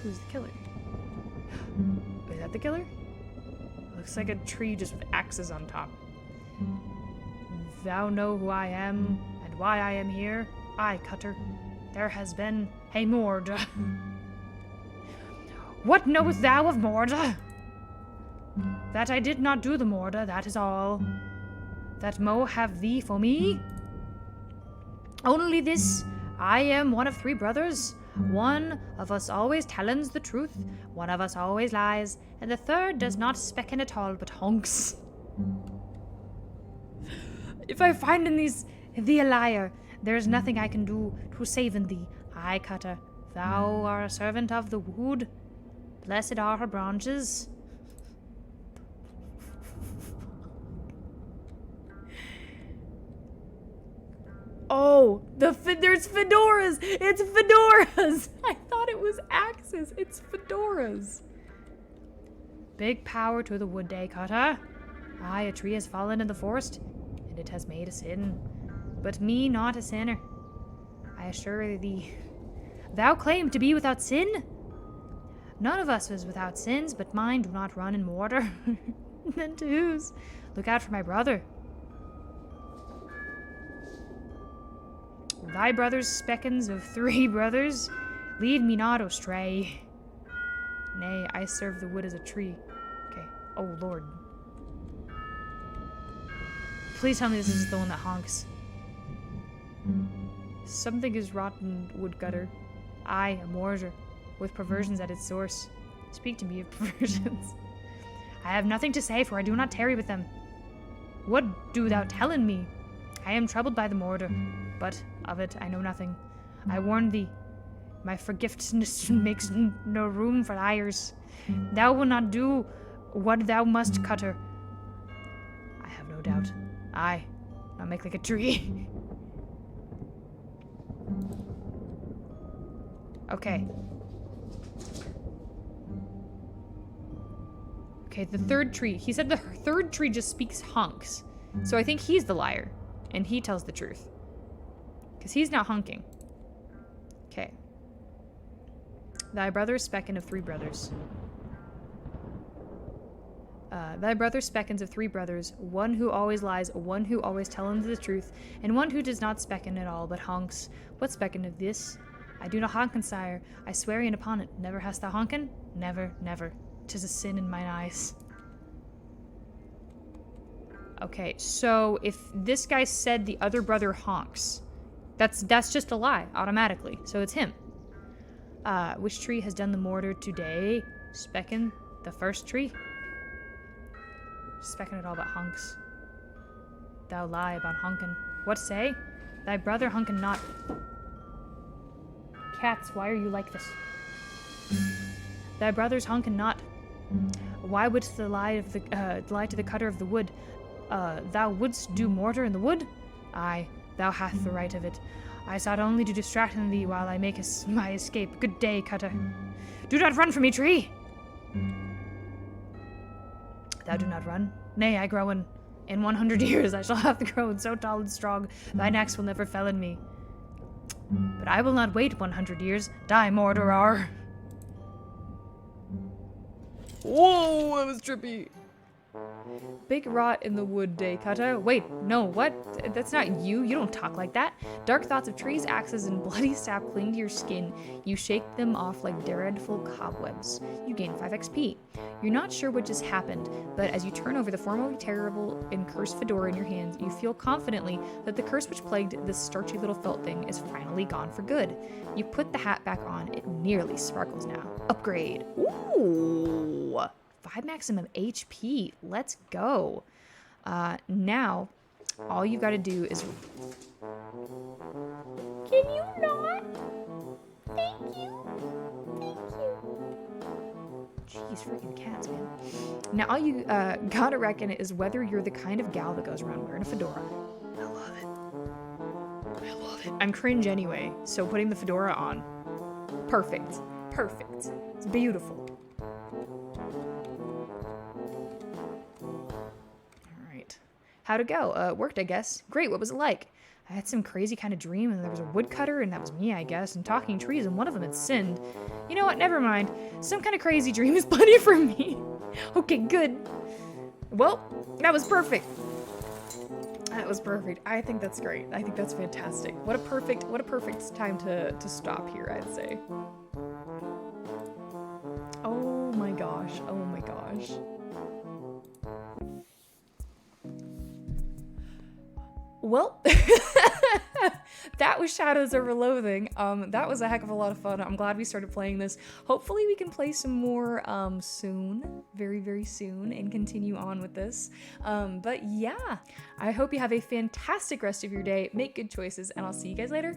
Who's the killer? Is that the killer? Looks like a tree just with axes on top. Thou know who I am, and why I am here? Aye, Cutter. There has been a murder. What knowest thou of murder? That I did not do the murder, that is all. That Mo have thee for me? Only this, I am one of 3 brothers. One of us always tellens the truth, one of us always lies, and the third does not specken at all, but honks. If I find in thee a liar, there is nothing I can do to save in thee. Aye, Cutter, thou art a servant of the wood. Blessed are her branches. Oh, there's fedoras! It's fedoras! I thought it was axes. It's fedoras. Big power to the wood day, Cutter. Aye, a tree has fallen in the forest, and it has made a sin. But me not a sinner. I assure thee. Thou claim to be without sin? None of us is without sins, but mine do not run in mortar. Then to whose? Look out for my brother. Thy brother's speckins of 3 brothers, lead me not astray. Nay, I serve the wood as a tree. Okay. Oh, Lord. Please tell me this is the one that honks. Something is rotten, woodcutter. Aye, a mortar, with perversions at its source. Speak to me of perversions. I have nothing to say, for I do not tarry with them. What do thou tellin me? I am troubled by the mortar, but of it I know nothing. I warn thee, my forgiftness makes no room for liars. Thou wilt not do what thou must, Cutter. I have no doubt. Aye, not make like a tree. Okay. Okay, the third tree. He said the third tree just speaks honks. So I think he's the liar. And he tells the truth. Because he's not honking. Okay. Thy brother speckins of 3 brothers. Thy brother speckins of 3 brothers, one who always lies, one who always telleth the truth, and one who does not specken at all, but honks. What specken of this? I do not honken, sire. I swear in upon it. Never hast thou honken? Never, never. 'Tis a sin in mine eyes. Okay, so if this guy said the other brother honks, that's just a lie, automatically. So it's him. Which tree has done the mortar today? Speckin' the first tree? Speckin' it all but hunks. Thou lie about hunkin'. What say? Thy brother hunkin' not. Cats, why are you like this? Thy brother's hunkin' not. Why wouldst thou lie to the cutter of the wood? Thou wouldst do mortar in the wood? Aye, thou hast the right of it. I sought only to distract thee while I make my escape. Good day, cutter. Do not run from me, tree! Thou do not run. Nay, I grow in 100 years I shall have grown so tall and strong, thine axe will never felon me. But I will not wait 100 years. Die, mortarer! Whoa, that was trippy. Big rot in the wood day, cutter. Wait, no, what? That's not you. You don't talk like that. Dark thoughts of trees, axes, and bloody sap cling to your skin. You shake them off like dreadful cobwebs. You gain 5 XP. You're not sure what just happened, but as you turn over the formerly terrible and cursed fedora in your hands, you feel confidently that the curse which plagued this starchy little felt thing is finally gone for good. You put the hat back on. It nearly sparkles now. Upgrade. Ooh. 5 maximum HP. Let's go. Now, all you gotta do is... Can you not? Thank you. Thank you. Jeez, freaking cats, man. Now, all you gotta reckon is whether you're the kind of gal that goes around wearing a fedora. I love it. I love it. I'm cringe anyway, so putting the fedora on. Perfect. Perfect. It's beautiful. How'd it go? Worked, I guess. Great, what was it like? I had some crazy kind of dream, and there was a woodcutter, and that was me, I guess, and talking trees, and one of them had sinned. You know what? Never mind. Some kind of crazy dream is plenty for me. Okay, good. Well, that was perfect. That was perfect. I think that's great. I think that's fantastic. What a perfect time to stop here, I'd say. Oh my gosh. Oh my gosh. Well, that was Shadows Over Loathing. That was a heck of a lot of fun. I'm glad we started playing this. Hopefully we can play some more soon, very, very soon, and continue on with this. But yeah, I hope you have a fantastic rest of your day. Make good choices, and I'll see you guys later.